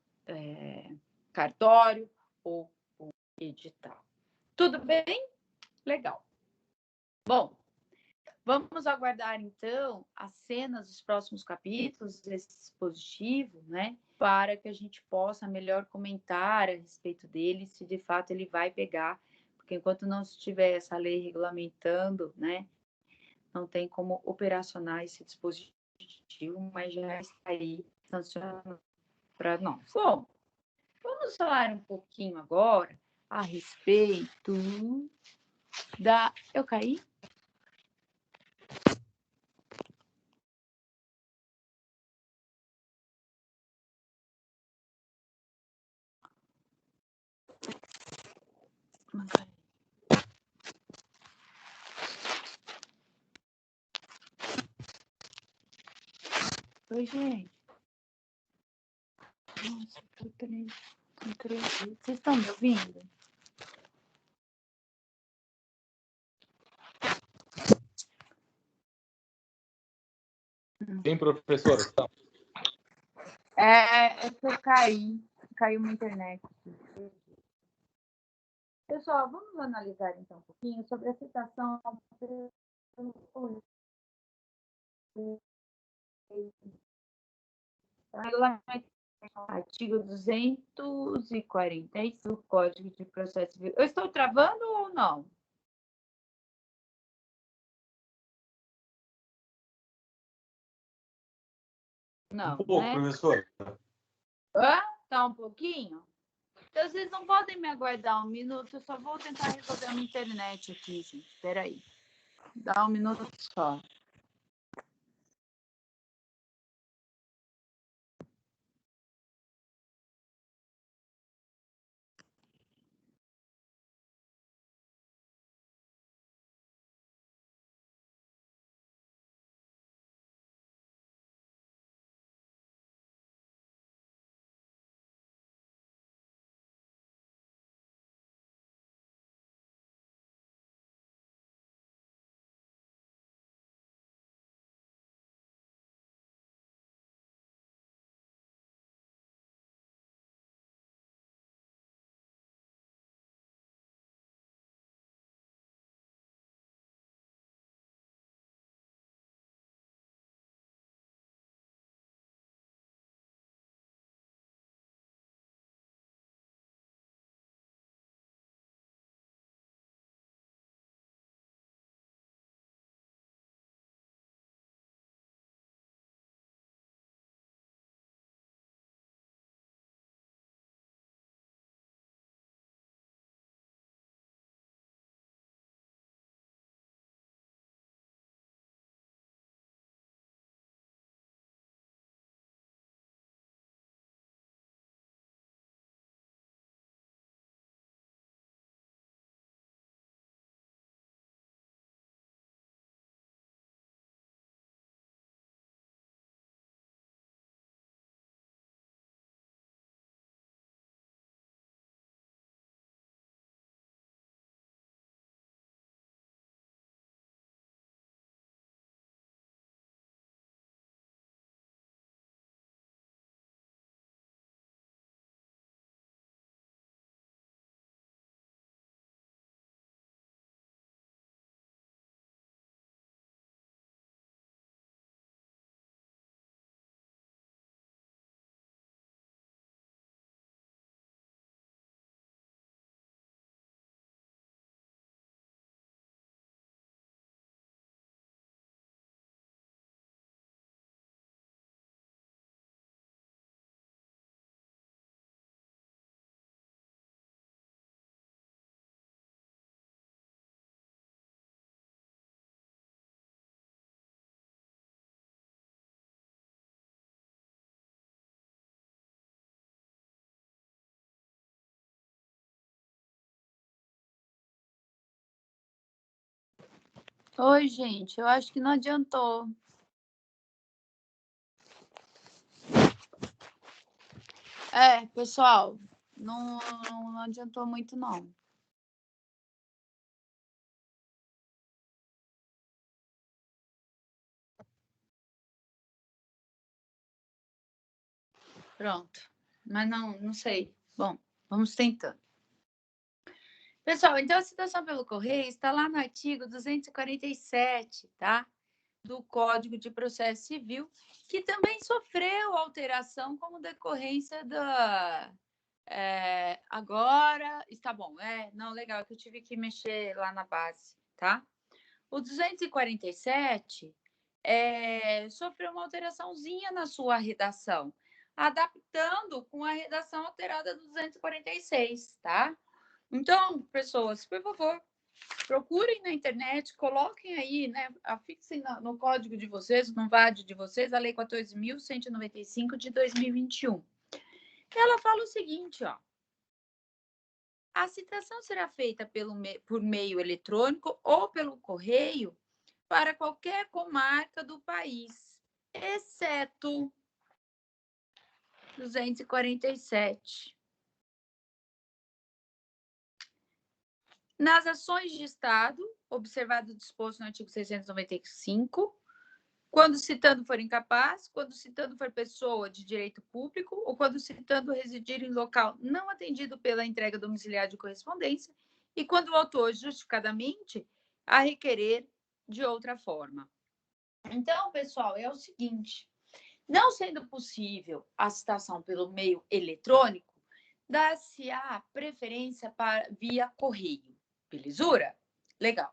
cartório ou por edital. Tudo bem? Legal. Bom, vamos aguardar, então, as cenas dos próximos capítulos desse dispositivo, né? Para que a gente possa melhor comentar a respeito dele, se de fato ele vai pegar, porque enquanto não estiver essa lei regulamentando, né? Não tem como operacionar esse dispositivo, mas já está aí sancionado para nós. Bom, vamos falar um pouquinho agora a respeito da... Eu caí? Oi, gente. Nossa, tô triste. Vocês estão me ouvindo? Sim, professora. Está. É que eu caiu minha internet. Pessoal, vamos analisar então um pouquinho sobre a citação artigo 246 do Código de Processo Civil. Eu estou travando ou não? Não, Um pouco, né? professora. Tá um pouquinho? Então, vocês não podem me aguardar um minuto, eu só vou tentar resolver a minha internet aqui, gente. Espera aí. Dá um minuto só. Oi, gente. Eu acho que não adiantou. Pessoal, não adiantou muito, não. Pronto. Mas não sei. Bom, vamos tentando. Pessoal, então a citação pelo correio está lá no artigo 247, tá? Do Código de Processo Civil, que também sofreu alteração como decorrência da... agora está bom, não, legal, que eu tive que mexer lá na base, tá? O 247 sofreu uma alteraçãozinha na sua redação, adaptando com a redação alterada do 246, tá? Então, pessoas, por favor, procurem na internet, coloquem aí, né, afixem no código de vocês, no VAD de vocês, a Lei 14.195 de 2021. Ela fala o seguinte, ó. A citação será feita por meio eletrônico ou pelo correio para qualquer comarca do país, exceto 247. Nas ações de Estado, observado o disposto no artigo 695, quando citando for incapaz, quando citando for pessoa de direito público ou quando citando residir em local não atendido pela entrega domiciliar de correspondência e quando o autor justificadamente a requerer de outra forma. Então, pessoal, é o seguinte, não sendo possível a citação pelo meio eletrônico, dá-se-á preferência para via correio. Belezura? Legal.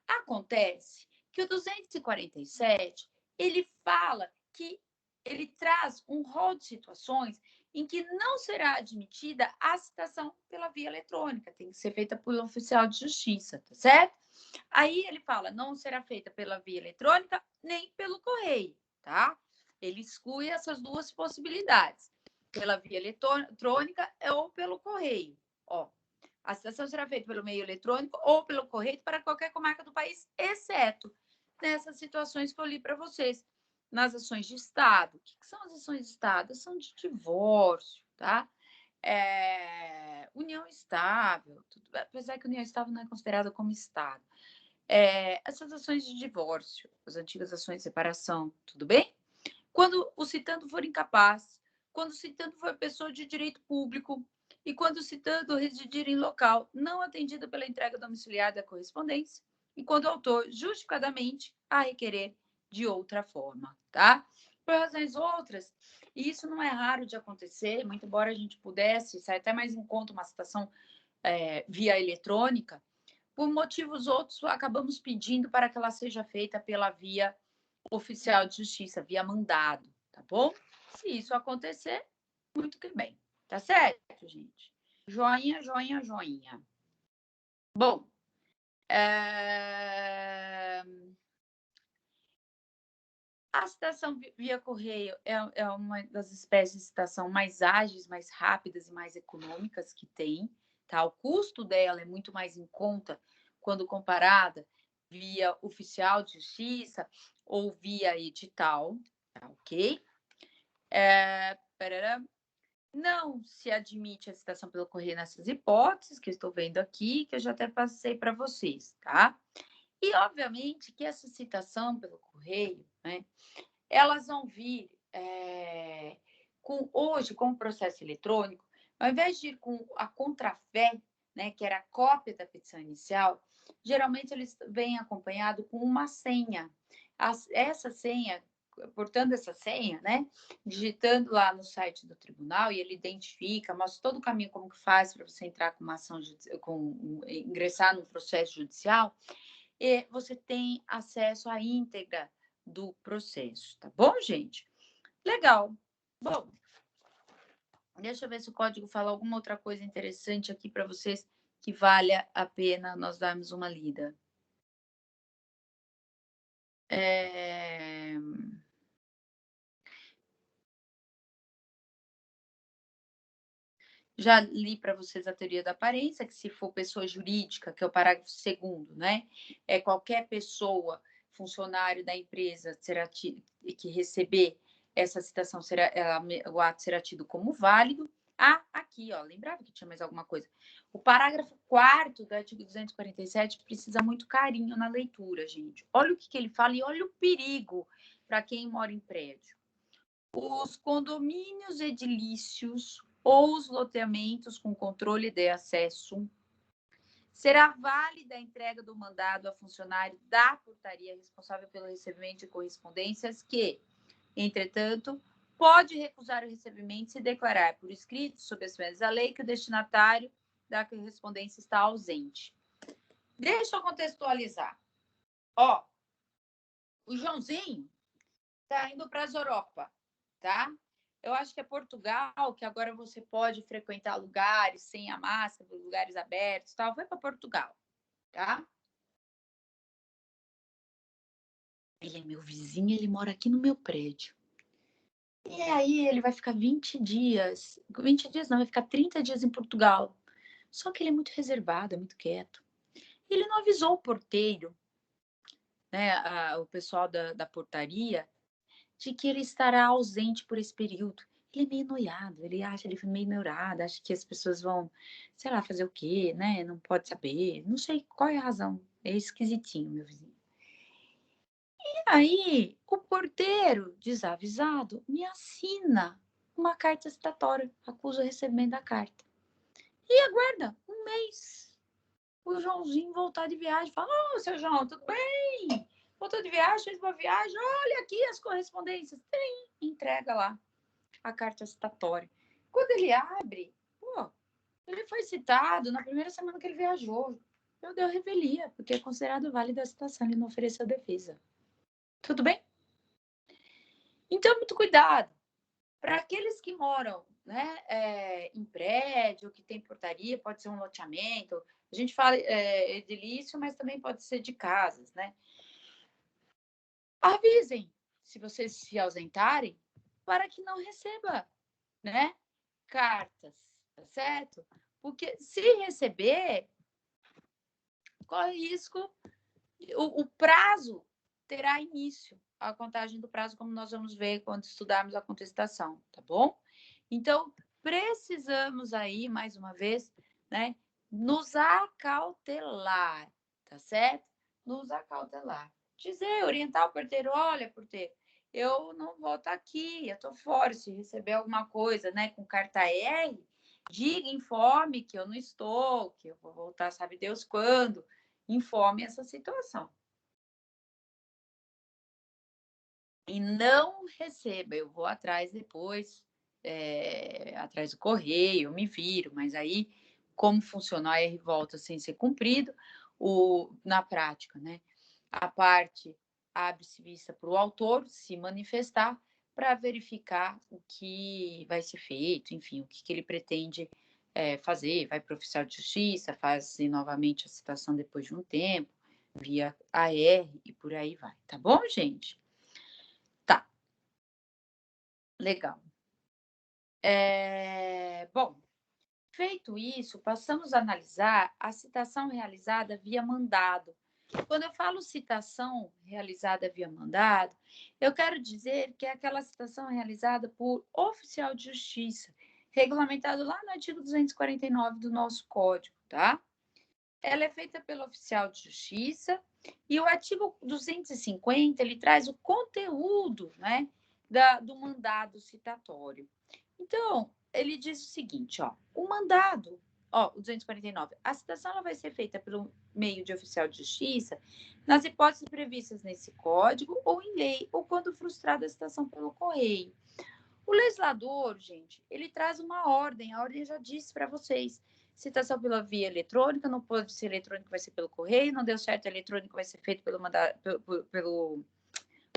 Acontece que o 247, ele fala que ele traz um rol de situações em que não será admitida a citação pela via eletrônica, tem que ser feita por um oficial de justiça, tá certo? Aí ele fala, não será feita pela via eletrônica nem pelo correio, tá? Ele exclui essas duas possibilidades, pela via eletrônica ou pelo correio. Ó, a citação será feita pelo meio eletrônico ou pelo correio para qualquer comarca do país, exceto nessas situações que eu li para vocês. Nas ações de Estado. O que são as ações de Estado? São de divórcio, tá? União estável, apesar que união estável não é considerada como Estado. Essas ações de divórcio, as antigas ações de separação, tudo bem? Quando o citando for incapaz, quando o citando for pessoa de direito público e quando o citando residir em local não atendido pela entrega domiciliar da correspondência e quando o autor justificadamente a requerer de outra forma, tá? Por razões outras, e isso não é raro de acontecer, muito embora a gente pudesse, sai até mais em conta uma citação via eletrônica, por motivos outros, acabamos pedindo para que ela seja feita pela via oficial de justiça, via mandado, tá bom? Se isso acontecer, muito que bem. Tá certo, gente? Joinha, joinha, joinha. Bom, a citação via correio é uma das espécies de citação mais ágeis, mais rápidas e mais econômicas que tem, tá? O custo dela é muito mais em conta quando comparada via oficial de justiça ou via edital, tá ok? Não se admite a citação pelo correio nessas hipóteses que eu estou vendo aqui, que eu já até passei para vocês, tá? E, obviamente, que essa citação pelo correio, né, elas vão vir hoje, com o processo eletrônico, ao invés de ir com a contrafé, né, que era a cópia da petição inicial, geralmente eles vêm acompanhado com uma senha. Essa senha, portando essa senha, né, digitando lá no site do tribunal, e ele identifica, mostra todo o caminho como que faz para você entrar com uma ação, ingressar no processo judicial, e você tem acesso à íntegra do processo, tá bom, gente? Legal. Bom, deixa eu ver se o código fala alguma outra coisa interessante aqui para vocês que valha a pena nós darmos uma lida. Já li para vocês a teoria da aparência, que se for pessoa jurídica, que é o parágrafo 2º, né? Qualquer pessoa, funcionário da empresa, que receber essa citação, o ato será tido como válido. Ah, aqui, ó, lembrava que tinha mais alguma coisa. O parágrafo 4º do artigo 247 precisa muito carinho na leitura, gente. Olha o que ele fala e olha o perigo para quem mora em prédio. Os condomínios edilícios ou os loteamentos com controle de acesso, será válida a entrega do mandado a funcionário da portaria responsável pelo recebimento de correspondências que, entretanto, pode recusar o recebimento se declarar por escrito, sob as penas da lei, que o destinatário da correspondência está ausente. Deixa eu contextualizar. Ó, o Joãozinho está indo para as Europa, tá? Eu acho que é Portugal, que agora você pode frequentar lugares sem a máscara, lugares abertos, tal. Vai para Portugal, tá? Ele é meu vizinho, ele mora aqui no meu prédio. E aí ele vai ficar 20 dias não, vai ficar 30 dias em Portugal. Só que ele é muito reservado, é muito quieto. Ele não avisou o porteiro, né, o pessoal da portaria, de que ele estará ausente por esse período. Ele é meio noiado, ele acha ele meio neurado, acha que as pessoas vão, sei lá, fazer o quê, né? Não pode saber, não sei qual é a razão. É esquisitinho, meu vizinho. E aí, o porteiro, desavisado, me assina uma carta citatória, acusa o recebimento da carta. E aguarda um mês. O Joãozinho voltar de viagem, fala: Ô, seu João, tudo bem? Voltou de viagem, fez uma viagem, olha aqui as correspondências. Tem, entrega lá a carta citatória. Quando ele abre, pô, ele foi citado na primeira semana que ele viajou. Eu dei a revelia, porque é considerado válida a citação, ele não ofereceu defesa. Tudo bem? Então, muito cuidado. Para aqueles que moram, né, em prédio, que tem portaria, pode ser um loteamento. A gente fala edilício, mas também pode ser de casas, né? Avisem, se vocês se ausentarem, para que não receba, né, cartas, tá certo? Porque se receber, corre risco, o prazo terá início, a contagem do prazo, como nós vamos ver quando estudarmos a contestação, tá bom? Então, precisamos aí, mais uma vez, né, nos acautelar, tá certo? Nos acautelar. Dizer, orientar o porteiro, olha, porteiro, eu não vou estar aqui, eu estou fora, se receber alguma coisa, né, com carta R, diga, informe que eu não estou, que eu vou voltar, sabe Deus quando, informe essa situação. E não receba, eu vou atrás depois, atrás do correio, eu me viro, mas aí, como funcionou a R volta sem ser cumprido, na prática, né? A parte abre-se vista para o autor se manifestar para verificar o que vai ser feito, enfim, o que ele pretende fazer, vai para o oficial de justiça, faz novamente a citação depois de um tempo, via AR e por aí vai, tá bom, gente? Tá, legal. Bom, feito isso, passamos a analisar a citação realizada via mandado. Quando eu falo citação realizada via mandado, eu quero dizer que é aquela citação realizada por oficial de justiça, regulamentado lá no artigo 249 do nosso código, tá? Ela é feita pelo oficial de justiça e o artigo 250 ele traz o conteúdo, né, do mandado citatório. Então, ele diz o seguinte, ó, o mandado, ó, o 249, a citação ela vai ser feita pelo meio de oficial de justiça nas hipóteses previstas nesse código ou em lei, ou quando frustrada a citação pelo correio. O legislador, gente, ele traz uma ordem, a ordem já disse para vocês, citação pela via eletrônica, não pode ser eletrônico, vai ser pelo correio, não deu certo eletrônico, vai ser feito pelo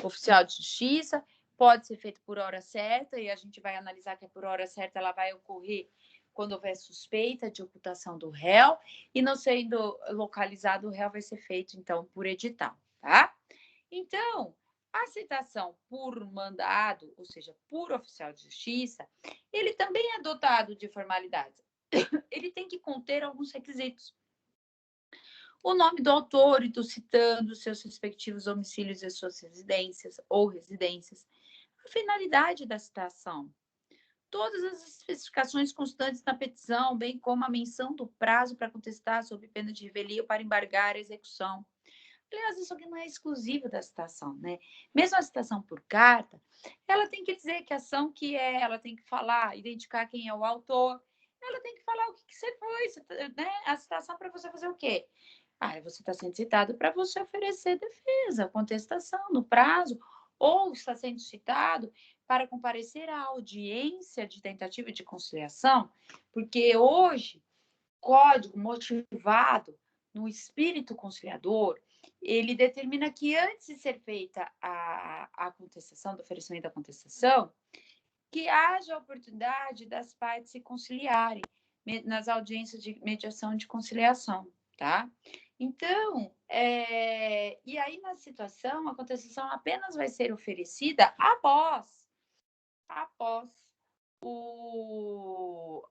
oficial de justiça, pode ser feito por hora certa, e a gente vai analisar que é por hora certa, ela vai ocorrer quando houver suspeita de ocultação do réu, e não sendo localizado, o réu vai ser feito, então, por edital, tá? Então, a citação por mandado, ou seja, por oficial de justiça, ele também é dotado de formalidades. Ele tem que conter alguns requisitos. O nome do autor e do citando, seus respectivos domicílios e suas residências ou residências, a finalidade da citação, todas as especificações constantes na petição, bem como a menção do prazo para contestar sob pena de revelia ou para embargar a execução. Aliás, isso aqui não é exclusivo da citação, né? Mesmo a citação por carta, ela tem que dizer que ação que é, ela tem que falar, identificar quem é o autor, ela tem que falar o que você foi, né? A citação para você fazer o quê? Ah, você está sendo citado para você oferecer defesa, contestação no prazo, ou está sendo citado para comparecer à audiência de tentativa de conciliação, porque hoje, código motivado no espírito conciliador, ele determina que antes de ser feita a contestação, do oferecimento da contestação, que haja oportunidade das partes se conciliarem nas audiências de mediação de conciliação, tá? Então, e aí na situação, a contestação apenas vai ser oferecida após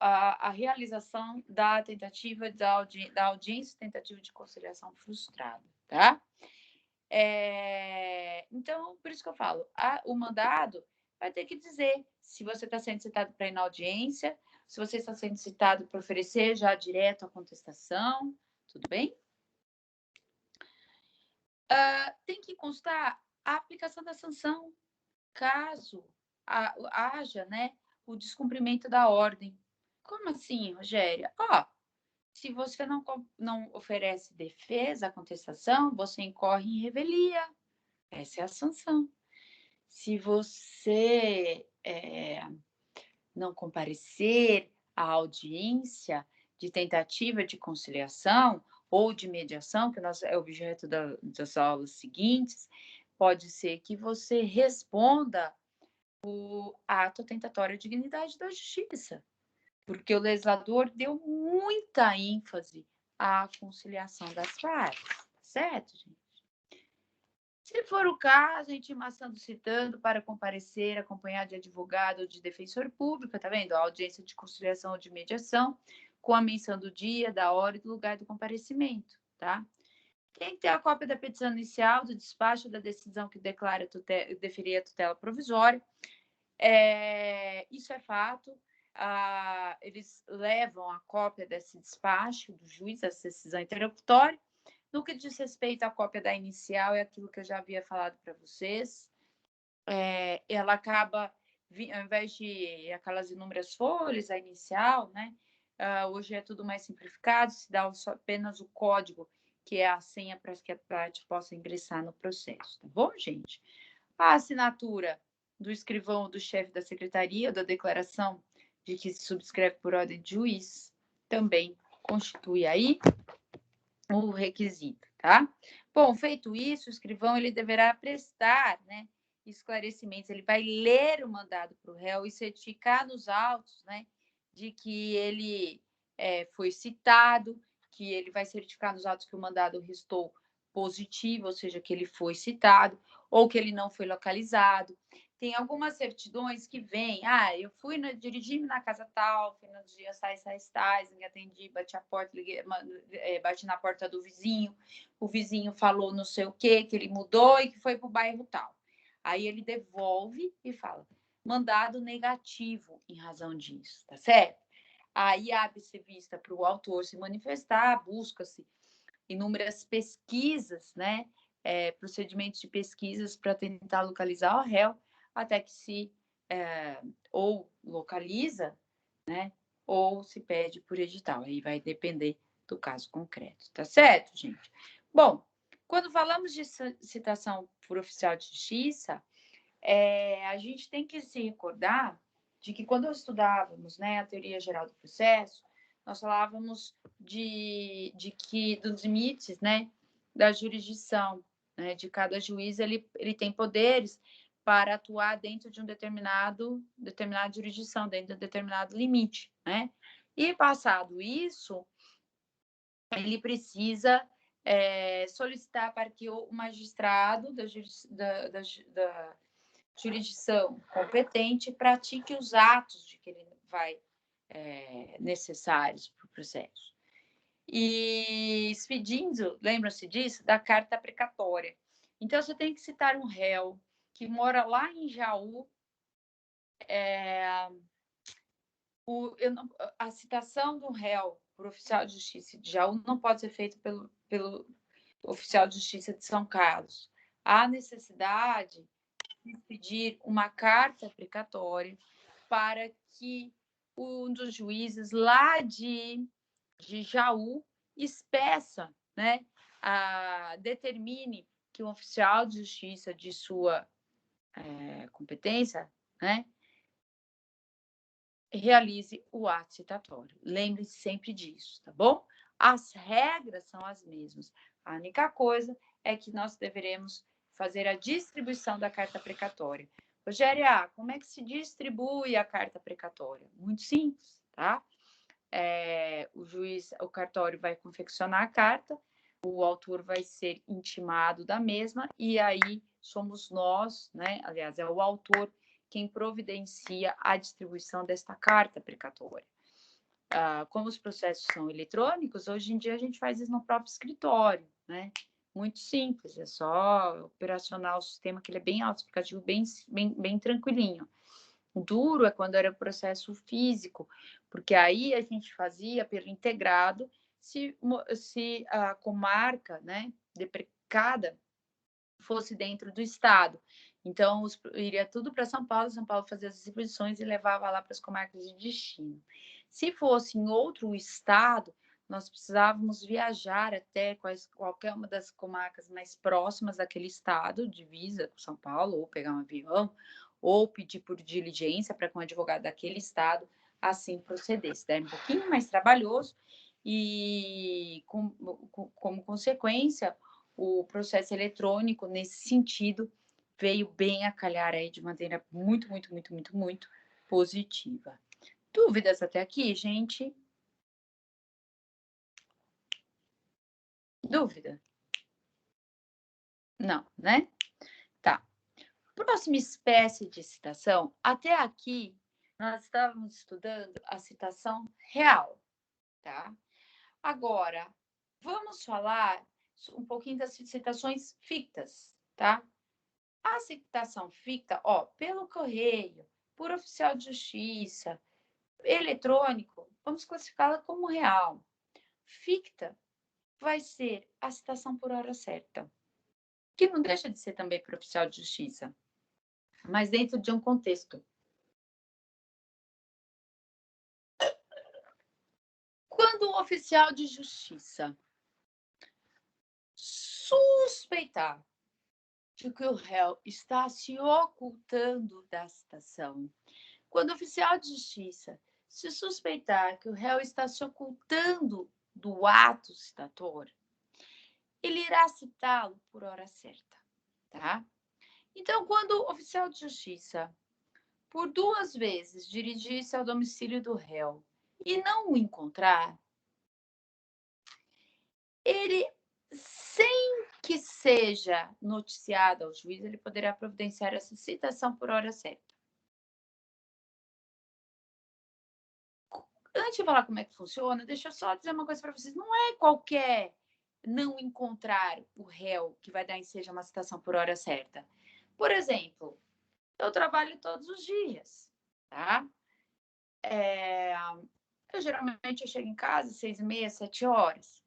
a realização da tentativa da audiência tentativa de conciliação frustrada, tá? Então, por isso que eu falo, o mandado vai ter que dizer se você está sendo citado para ir na audiência, se você está sendo citado para oferecer já direto a contestação, tudo bem? Tem que constar a aplicação da sanção, caso haja, né, o descumprimento da ordem. Como assim, Rogéria? Se você não oferece defesa à contestação, você incorre em revelia. Essa é a sanção. Se você não comparecer à audiência de tentativa de conciliação ou de mediação, que é objeto das aulas seguintes, pode ser que você responda o ato tentatório à dignidade da justiça, porque o legislador deu muita ênfase à conciliação das partes, certo, gente? Se for o caso, a intimação do citando para comparecer acompanhado de advogado ou de defensor público, tá vendo? A audiência de conciliação ou de mediação, com a menção do dia, da hora e do lugar do comparecimento, tá? Tem que ter a cópia da petição inicial, do despacho da decisão que declara deferir a tutela provisória. Isso é fato. Eles levam a cópia desse despacho do juiz, dessa decisão interlocutória. No que diz respeito à cópia da inicial, é aquilo que eu já havia falado para vocês. Ela acaba, ao invés de aquelas inúmeras folhas, a inicial, né? Hoje é tudo mais simplificado, se dá apenas o código, que é a senha para que a parte possa ingressar no processo, tá bom, gente? A assinatura do escrivão ou do chefe da secretaria, da declaração de que se subscreve por ordem de juiz, também constitui aí o requisito, tá? Bom, feito isso, o escrivão ele deverá prestar, né, esclarecimentos. Ele vai ler o mandado para o réu e certificar nos autos, né, de que ele foi citado, que ele vai certificar nos autos que o mandado restou positivo, ou seja, que ele foi citado, ou que ele não foi localizado. Tem algumas certidões que vêm, eu dirigi na casa tal, fui nos dias tais, me atendi, bati a porta, bati na porta do vizinho, o vizinho falou não sei o quê, que ele mudou e que foi para o bairro tal. Aí ele devolve e fala, mandado negativo em razão disso, tá certo? Aí abre-se vista para o autor se manifestar, busca-se inúmeras pesquisas, né? Procedimentos de pesquisas para tentar localizar o réu, até que se ou localiza, né? Ou se pede por edital. Aí vai depender do caso concreto, tá certo, gente? Bom, quando falamos de citação por oficial de justiça, a gente tem que se recordar de que quando estudávamos, né, a teoria geral do processo, nós falávamos dos limites, né, da jurisdição, né, de cada juiz, ele tem poderes para atuar dentro de determinada jurisdição, dentro de um determinado limite, né? E passado isso, ele precisa solicitar para que o magistrado da jurisdição competente pratique os atos de que ele vai necessários para o processo. E expedindo, lembram-se disso? Da carta precatória. Então, você tem que citar um réu que mora lá em Jaú. A citação do réu por oficial de justiça de Jaú não pode ser feita pelo oficial de justiça de São Carlos. Há necessidade de pedir uma carta precatória para que um dos juízes lá de Jaú expeça, né, determine que um oficial de justiça de sua competência, né, realize o ato citatório. Lembre-se sempre disso, tá bom? As regras são as mesmas. A única coisa é que nós deveremos fazer a distribuição da carta precatória. Rogéria, como é que se distribui a carta precatória? Muito simples, tá? O cartório vai confeccionar a carta, o autor vai ser intimado da mesma, e aí somos nós, né? Aliás, é o autor quem providencia a distribuição desta carta precatória. Como os processos são eletrônicos, hoje em dia a gente faz isso no próprio escritório, né? Muito simples, é só operacionar o sistema, que ele é bem auto-explicativo, bem tranquilinho. O duro é quando era o processo físico, porque aí a gente fazia pelo integrado, se a comarca, né, deprecada fosse dentro do estado. Então, iria tudo para São Paulo fazia as distribuições e levava lá para as comarcas de destino. Se fosse em outro estado, nós precisávamos viajar até qualquer uma das comarcas mais próximas daquele estado, divisa com São Paulo, ou pegar um avião, ou pedir por diligência para que um advogado daquele estado assim procedesse. Daí um pouquinho mais trabalhoso e, como consequência, o processo eletrônico, nesse sentido, veio bem a calhar aí de maneira muito, muito, muito, muito, muito positiva. Dúvidas até aqui, gente? Dúvida? Não, né? Tá. Próxima espécie de citação. Até aqui, nós estávamos estudando a citação real, tá? Agora, vamos falar um pouquinho das citações fictas, tá? A citação ficta, pelo correio, por oficial de justiça, eletrônico, vamos classificá-la como real. Ficta vai ser a citação por hora certa, que não deixa de ser também por oficial de justiça, mas dentro de um contexto. Quando o oficial de justiça suspeitar de que o réu está se ocultando da citação, quando o oficial de justiça se suspeitar que o réu está se ocultando do ato citatório, ele irá citá-lo por hora certa, tá? Então, quando o oficial de justiça, por 2 vezes, dirigir-se ao domicílio do réu e não o encontrar, ele, sem que seja noticiado ao juiz, ele poderá providenciar essa citação por hora certa. Antes de falar como é que funciona, deixa eu só dizer uma coisa para vocês. Não é qualquer não encontrar o réu que vai dar ensejo a uma citação por hora certa. Por exemplo, eu trabalho todos os dias, tá? Geralmente eu chego em casa às 6h30, 7 horas.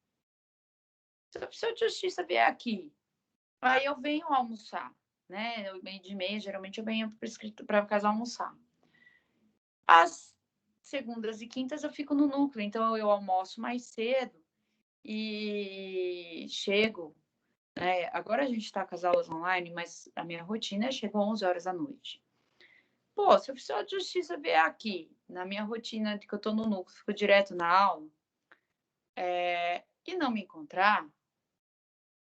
Se a pessoa de justiça vier aqui, aí eu venho almoçar, né? Eu, 12h30, geralmente eu venho para casa almoçar. Às segundas e quintas eu fico no núcleo, então eu almoço mais cedo e chego, né? Agora a gente está com as aulas online, mas a minha rotina é chego 11 horas da noite. Pô, se o oficial de justiça vier aqui, na minha rotina de que eu estou no núcleo, fico direto na aula, e não me encontrar,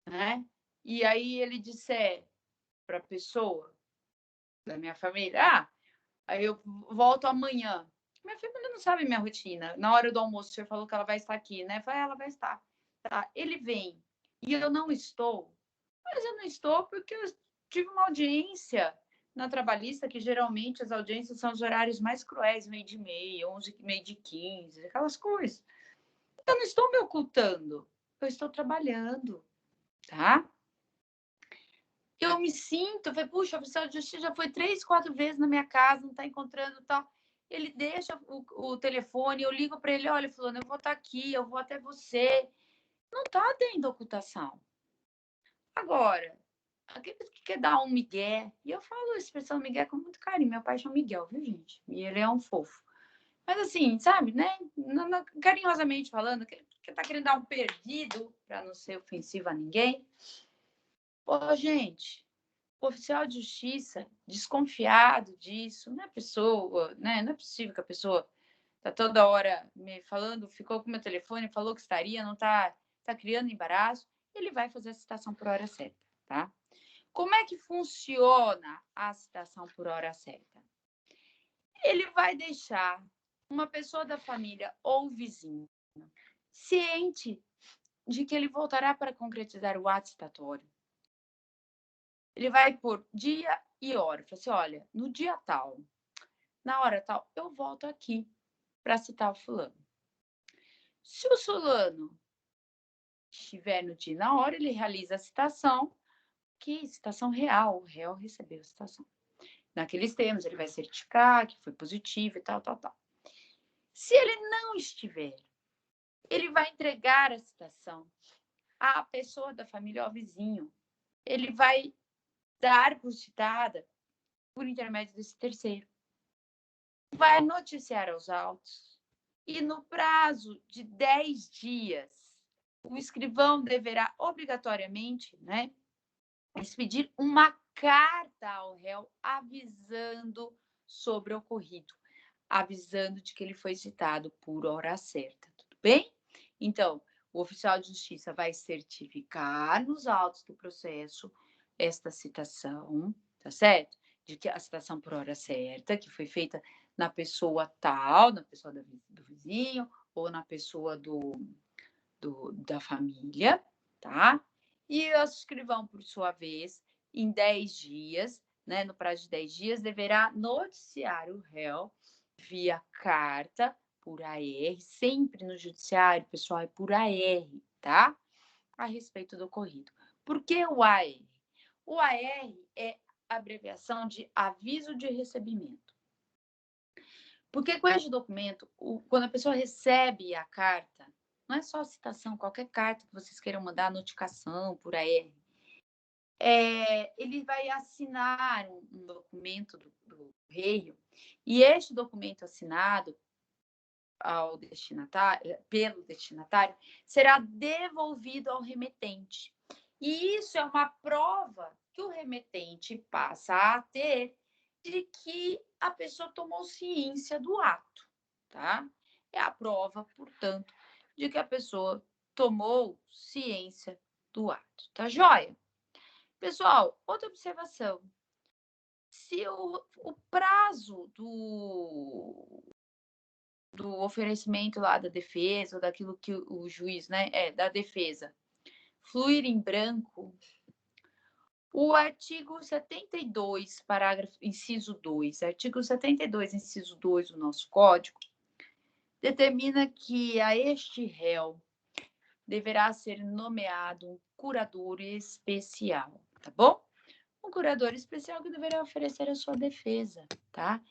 né? E aí ele disser para a pessoa da minha família, aí eu volto amanhã. Minha família não sabe minha rotina. Na hora do almoço, o senhor falou que ela vai estar aqui, né? Falei, ela vai estar. Tá, ele vem e eu não estou, mas eu não estou porque eu tive uma audiência na trabalhista, que geralmente as audiências são os horários mais cruéis, 12h30, 11h15, aquelas coisas. Eu não estou me ocultando, eu estou trabalhando, tá? Eu me sinto, falei, puxa, o oficial de justiça já foi 3, 4 vezes na minha casa, não está encontrando tal. Ele deixa o telefone, eu ligo para ele, olha, fulano, eu vou estar aqui, eu vou até você. Não está tendo ocultação. Agora, aquele que quer dar um migué, e eu falo a expressão migué com muito carinho, meu pai chama Miguel, viu, gente? E ele é um fofo. Mas assim, sabe, né? Carinhosamente falando, que tá querendo dar um perdido, para não ser ofensivo a ninguém. Pô, gente, o oficial de justiça, desconfiado disso, não é pessoa, né? Não é possível que a pessoa tá toda hora me falando, ficou com meu telefone, falou que estaria, não tá criando embaraço, ele vai fazer a citação por hora certa, tá? Como é que funciona a citação por hora certa? Ele vai deixar uma pessoa da família ou vizinho ciente de que ele voltará para concretizar o ato citatório. Ele vai pôr dia e hora. Fala assim, olha, no dia tal, na hora tal, eu volto aqui para citar o fulano. Se o fulano estiver no dia e na hora, ele realiza a citação, que citação real, o réu recebeu a citação. Naqueles termos, ele vai certificar que foi positivo e tal, tal, tal. Se ele não estiver, ele vai entregar a citação à pessoa da família ou ao vizinho. Ele vai dar por citada por intermédio desse terceiro. Vai noticiar aos autos e no prazo de 10 dias, o escrivão deverá obrigatoriamente, né, expedir uma carta ao réu avisando sobre o ocorrido, avisando de que ele foi citado por hora certa, tudo bem? Então, o oficial de justiça vai certificar nos autos do processo esta citação, tá certo? De que a citação por hora certa, que foi feita na pessoa tal, na pessoa do vizinho, ou na pessoa da família, tá? E o escrivão, por sua vez, em 10 dias, né, no prazo de 10 dias, deverá noticiar o réu via carta por AR, sempre no judiciário, pessoal, é por AR, tá? A respeito do ocorrido. Por que o AR? O AR é abreviação de aviso de recebimento. Porque com este documento, quando a pessoa recebe a carta, não é só a citação, qualquer carta que vocês queiram mandar, notificação por AR, ele vai assinar um documento do correio, e este documento assinado ao destinatário, pelo destinatário, será devolvido ao remetente. E isso é uma prova que o remetente passa a ter de que a pessoa tomou ciência do ato, tá? É a prova, portanto, de que a pessoa tomou ciência do ato, tá joia? Pessoal, outra observação. Se o prazo do oferecimento lá da defesa, ou daquilo que o juiz, né, da defesa, fluir em branco, o artigo 72, parágrafo, inciso 2, artigo 72, inciso 2 do nosso Código, determina que a este réu deverá ser nomeado um curador especial, tá bom? Um curador especial que deverá oferecer a sua defesa, tá?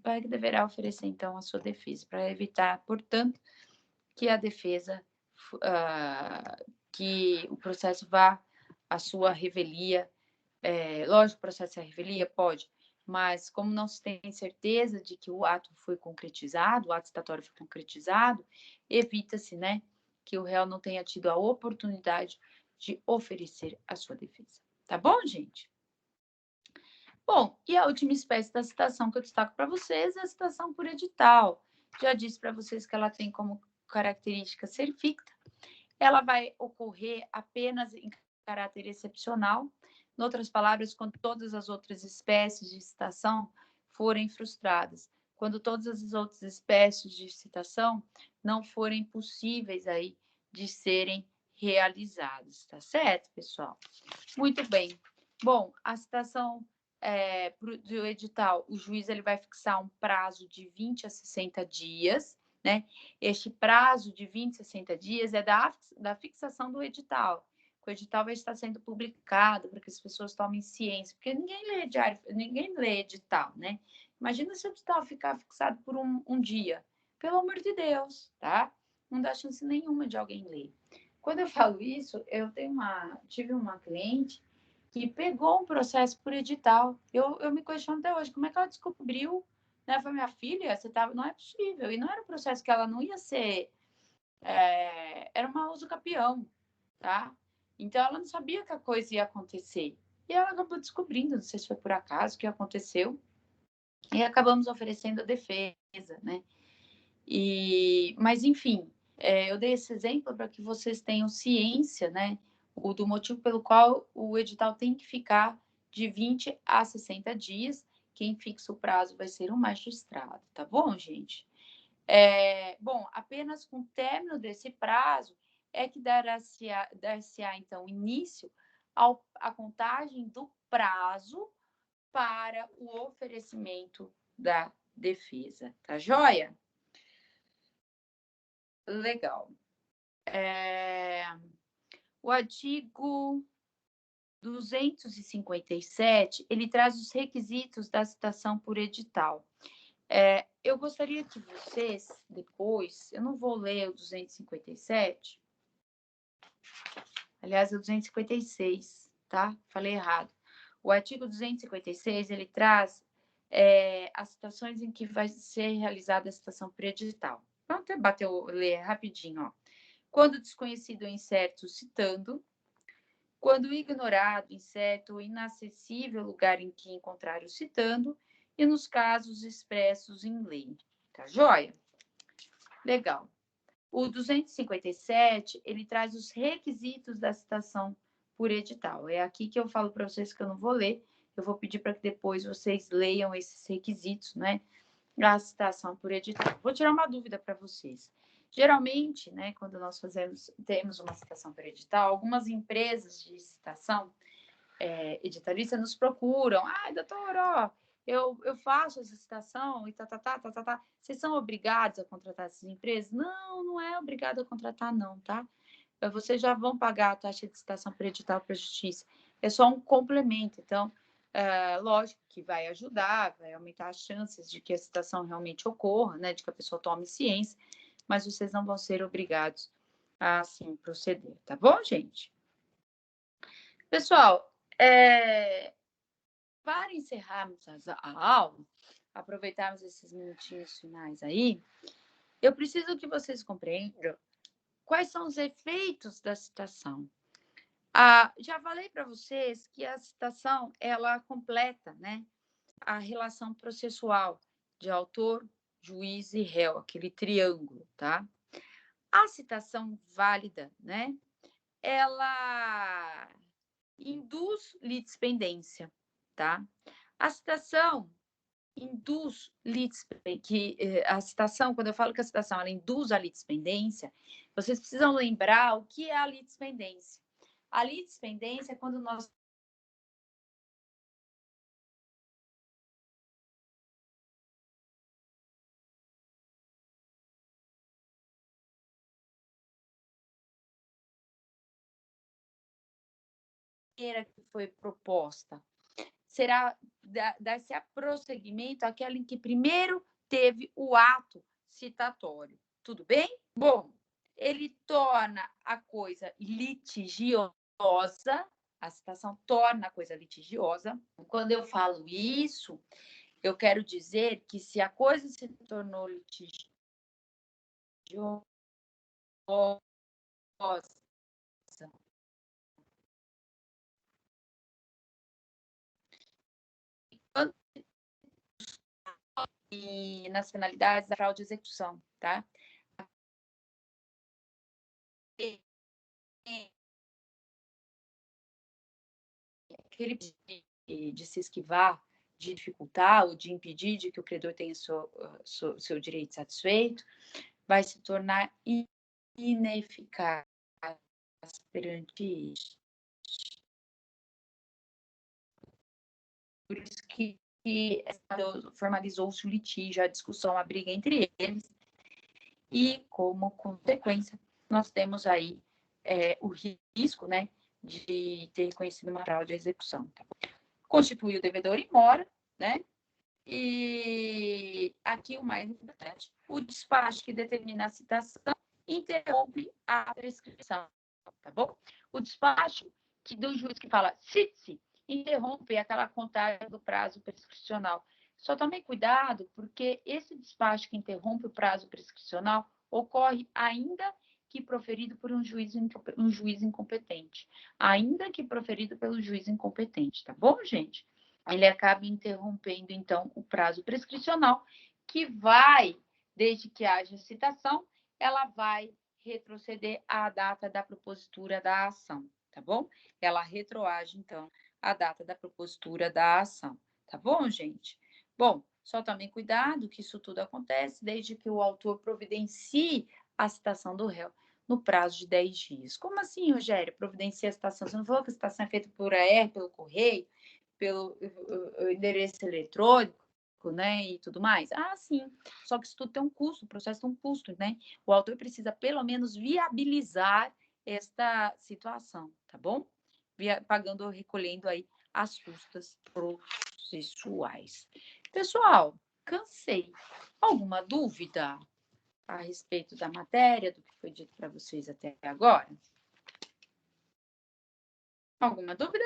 Que deverá oferecer, então, a sua defesa, para evitar, portanto, que a defesa, que o processo vá à sua revelia. Lógico, o processo é revelia, pode, mas como não se tem certeza de que o ato foi concretizado, o ato citatório foi concretizado, evita-se, né, que o réu não tenha tido a oportunidade de oferecer a sua defesa. Tá bom, gente? Bom, e a última espécie da citação que eu destaco para vocês é a citação por edital. Já disse para vocês que ela tem como característica ser ficta. Ela vai ocorrer apenas em caráter excepcional. Em outras palavras, quando todas as outras espécies de citação forem frustradas, quando todas as outras espécies de citação não forem possíveis aí de serem realizadas, tá certo, pessoal? Muito bem. Bom, a citação do edital, o juiz ele vai fixar um prazo de 20 a 60 dias, né? Este prazo de 20 a 60 dias é da fixação do edital. O edital vai estar sendo publicado para que as pessoas tomem ciência, porque ninguém lê diário, ninguém lê edital, né? Imagina se o edital ficar fixado por um dia. Pelo amor de Deus, tá? Não dá chance nenhuma de alguém ler. Quando eu falo isso, tive uma cliente que pegou um processo por edital. Eu me questiono até hoje, como é que ela descobriu? Né? Foi minha filha, não é possível. E não era um processo que ela não ia ser, era uma uso capião, tá? Então ela não sabia que a coisa ia acontecer. E ela acabou descobrindo, não sei se foi por acaso que aconteceu, e acabamos oferecendo a defesa, né? Mas, enfim, eu dei esse exemplo para que vocês tenham ciência, né, do motivo pelo qual o edital tem que ficar de 20 a 60 dias. Quem fixa o prazo vai ser o magistrado, tá bom, gente? Bom, apenas com o término desse prazo é que dar-se-á, então, início à contagem do prazo para o oferecimento da defesa. Tá joia? Legal. O artigo 257, ele traz os requisitos da citação por edital. Eu gostaria que vocês, depois, eu não vou ler o 257, aliás, é o 256, tá? Falei errado. O artigo 256, ele traz as citações em que vai ser realizada a citação por edital. Vamos ler rapidinho, ó. Quando desconhecido ou incerto, citando. Quando ignorado, incerto ou inacessível o lugar em que encontrar o citando, e nos casos expressos em lei. Tá joia? Legal. O 257, ele traz os requisitos da citação por edital. É aqui que eu falo para vocês que eu não vou ler, eu vou pedir para que depois vocês leiam esses requisitos, né? Da citação por edital. Vou tirar uma dúvida para vocês. Geralmente, né, quando nós temos uma citação por edital, algumas empresas de citação editalista nos procuram. Doutor, ó, eu faço essa citação e tá. Vocês são obrigados a contratar essas empresas? Não, não é obrigado a contratar, não, tá? Vocês já vão pagar a taxa de citação por edital para a justiça. É só um complemento. Então, lógico que vai ajudar, vai aumentar as chances de que a citação realmente ocorra, né? De que a pessoa tome ciência, mas vocês não vão ser obrigados a, assim, proceder, tá bom, gente? Pessoal, para encerrarmos a aula, aproveitarmos esses minutinhos finais aí, eu preciso que vocês compreendam quais são os efeitos da citação. Já falei para vocês que a citação, ela completa, né, a relação processual de autor, juiz e réu, aquele triângulo, tá? A citação válida, né, ela induz litispendência, tá? A citação induz a citação, quando eu falo que a citação ela induz a litispendência, vocês precisam lembrar o que é a litispendência. A litispendência é quando nós que foi proposta será dar-se prosseguimento àquela em que primeiro teve o ato citatório. Tudo bem? Bom, ele torna a coisa litigiosa, a citação torna a coisa litigiosa. Quando eu falo isso, eu quero dizer que se a coisa se tornou litigiosa, e nas finalidades da fraude de execução, tá? Aquele de se esquivar, de dificultar ou de impedir de que o credor tenha seu direito satisfeito, vai se tornar ineficaz perante isso. Por isso que formalizou-se o litígio, a discussão, a briga entre eles, e como consequência, nós temos aí o risco, né, de ter conhecido uma fraude à execução. Tá? Constitui o devedor em mora, né? E aqui o mais importante, o despacho que determina a citação interrompe a prescrição, tá bom? O despacho do juiz que fala cite-se interrompe aquela contagem do prazo prescricional. Só tomem cuidado, porque esse despacho que interrompe o prazo prescricional ocorre ainda que proferido por um juiz incompetente. Ainda que proferido pelo juiz incompetente, tá bom, gente? Ele acaba interrompendo, então, o prazo prescricional, que vai, desde que haja citação, ela vai retroceder à data da propositura da ação, tá bom? Ela retroage, então, à data da propositura da ação, tá bom, gente? Bom, só tomem cuidado que isso tudo acontece desde que o autor providencie a citação do réu no prazo de 10 dias. Como assim, Rogério, providencia a citação? Você não falou que a citação é feita por AR, pelo correio? pelo o endereço eletrônico, né, e tudo mais. Ah, sim. Só que isso tudo tem um custo, o processo tem um custo, né? O autor precisa pelo menos viabilizar esta situação, tá bom? Pagando ou recolhendo aí as custas processuais. Pessoal, cansei. Alguma dúvida a respeito da matéria, do que foi dito para vocês até agora? Alguma dúvida?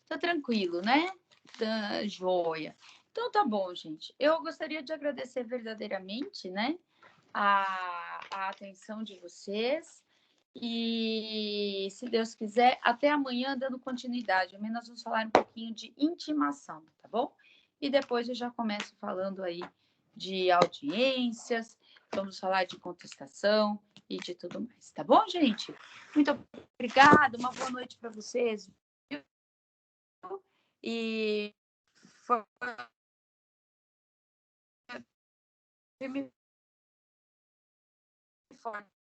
Tá tranquilo, né? Tá joia. Então tá bom, gente. Eu gostaria de agradecer verdadeiramente, né, a atenção de vocês. E, se Deus quiser, até amanhã, dando continuidade. Amanhã nós vamos falar um pouquinho de intimação, tá bom? E depois eu já começo falando aí de audiências, vamos falar de contestação e de tudo mais, tá bom, gente? Muito obrigada, uma boa noite para vocês. E foi firme e forte.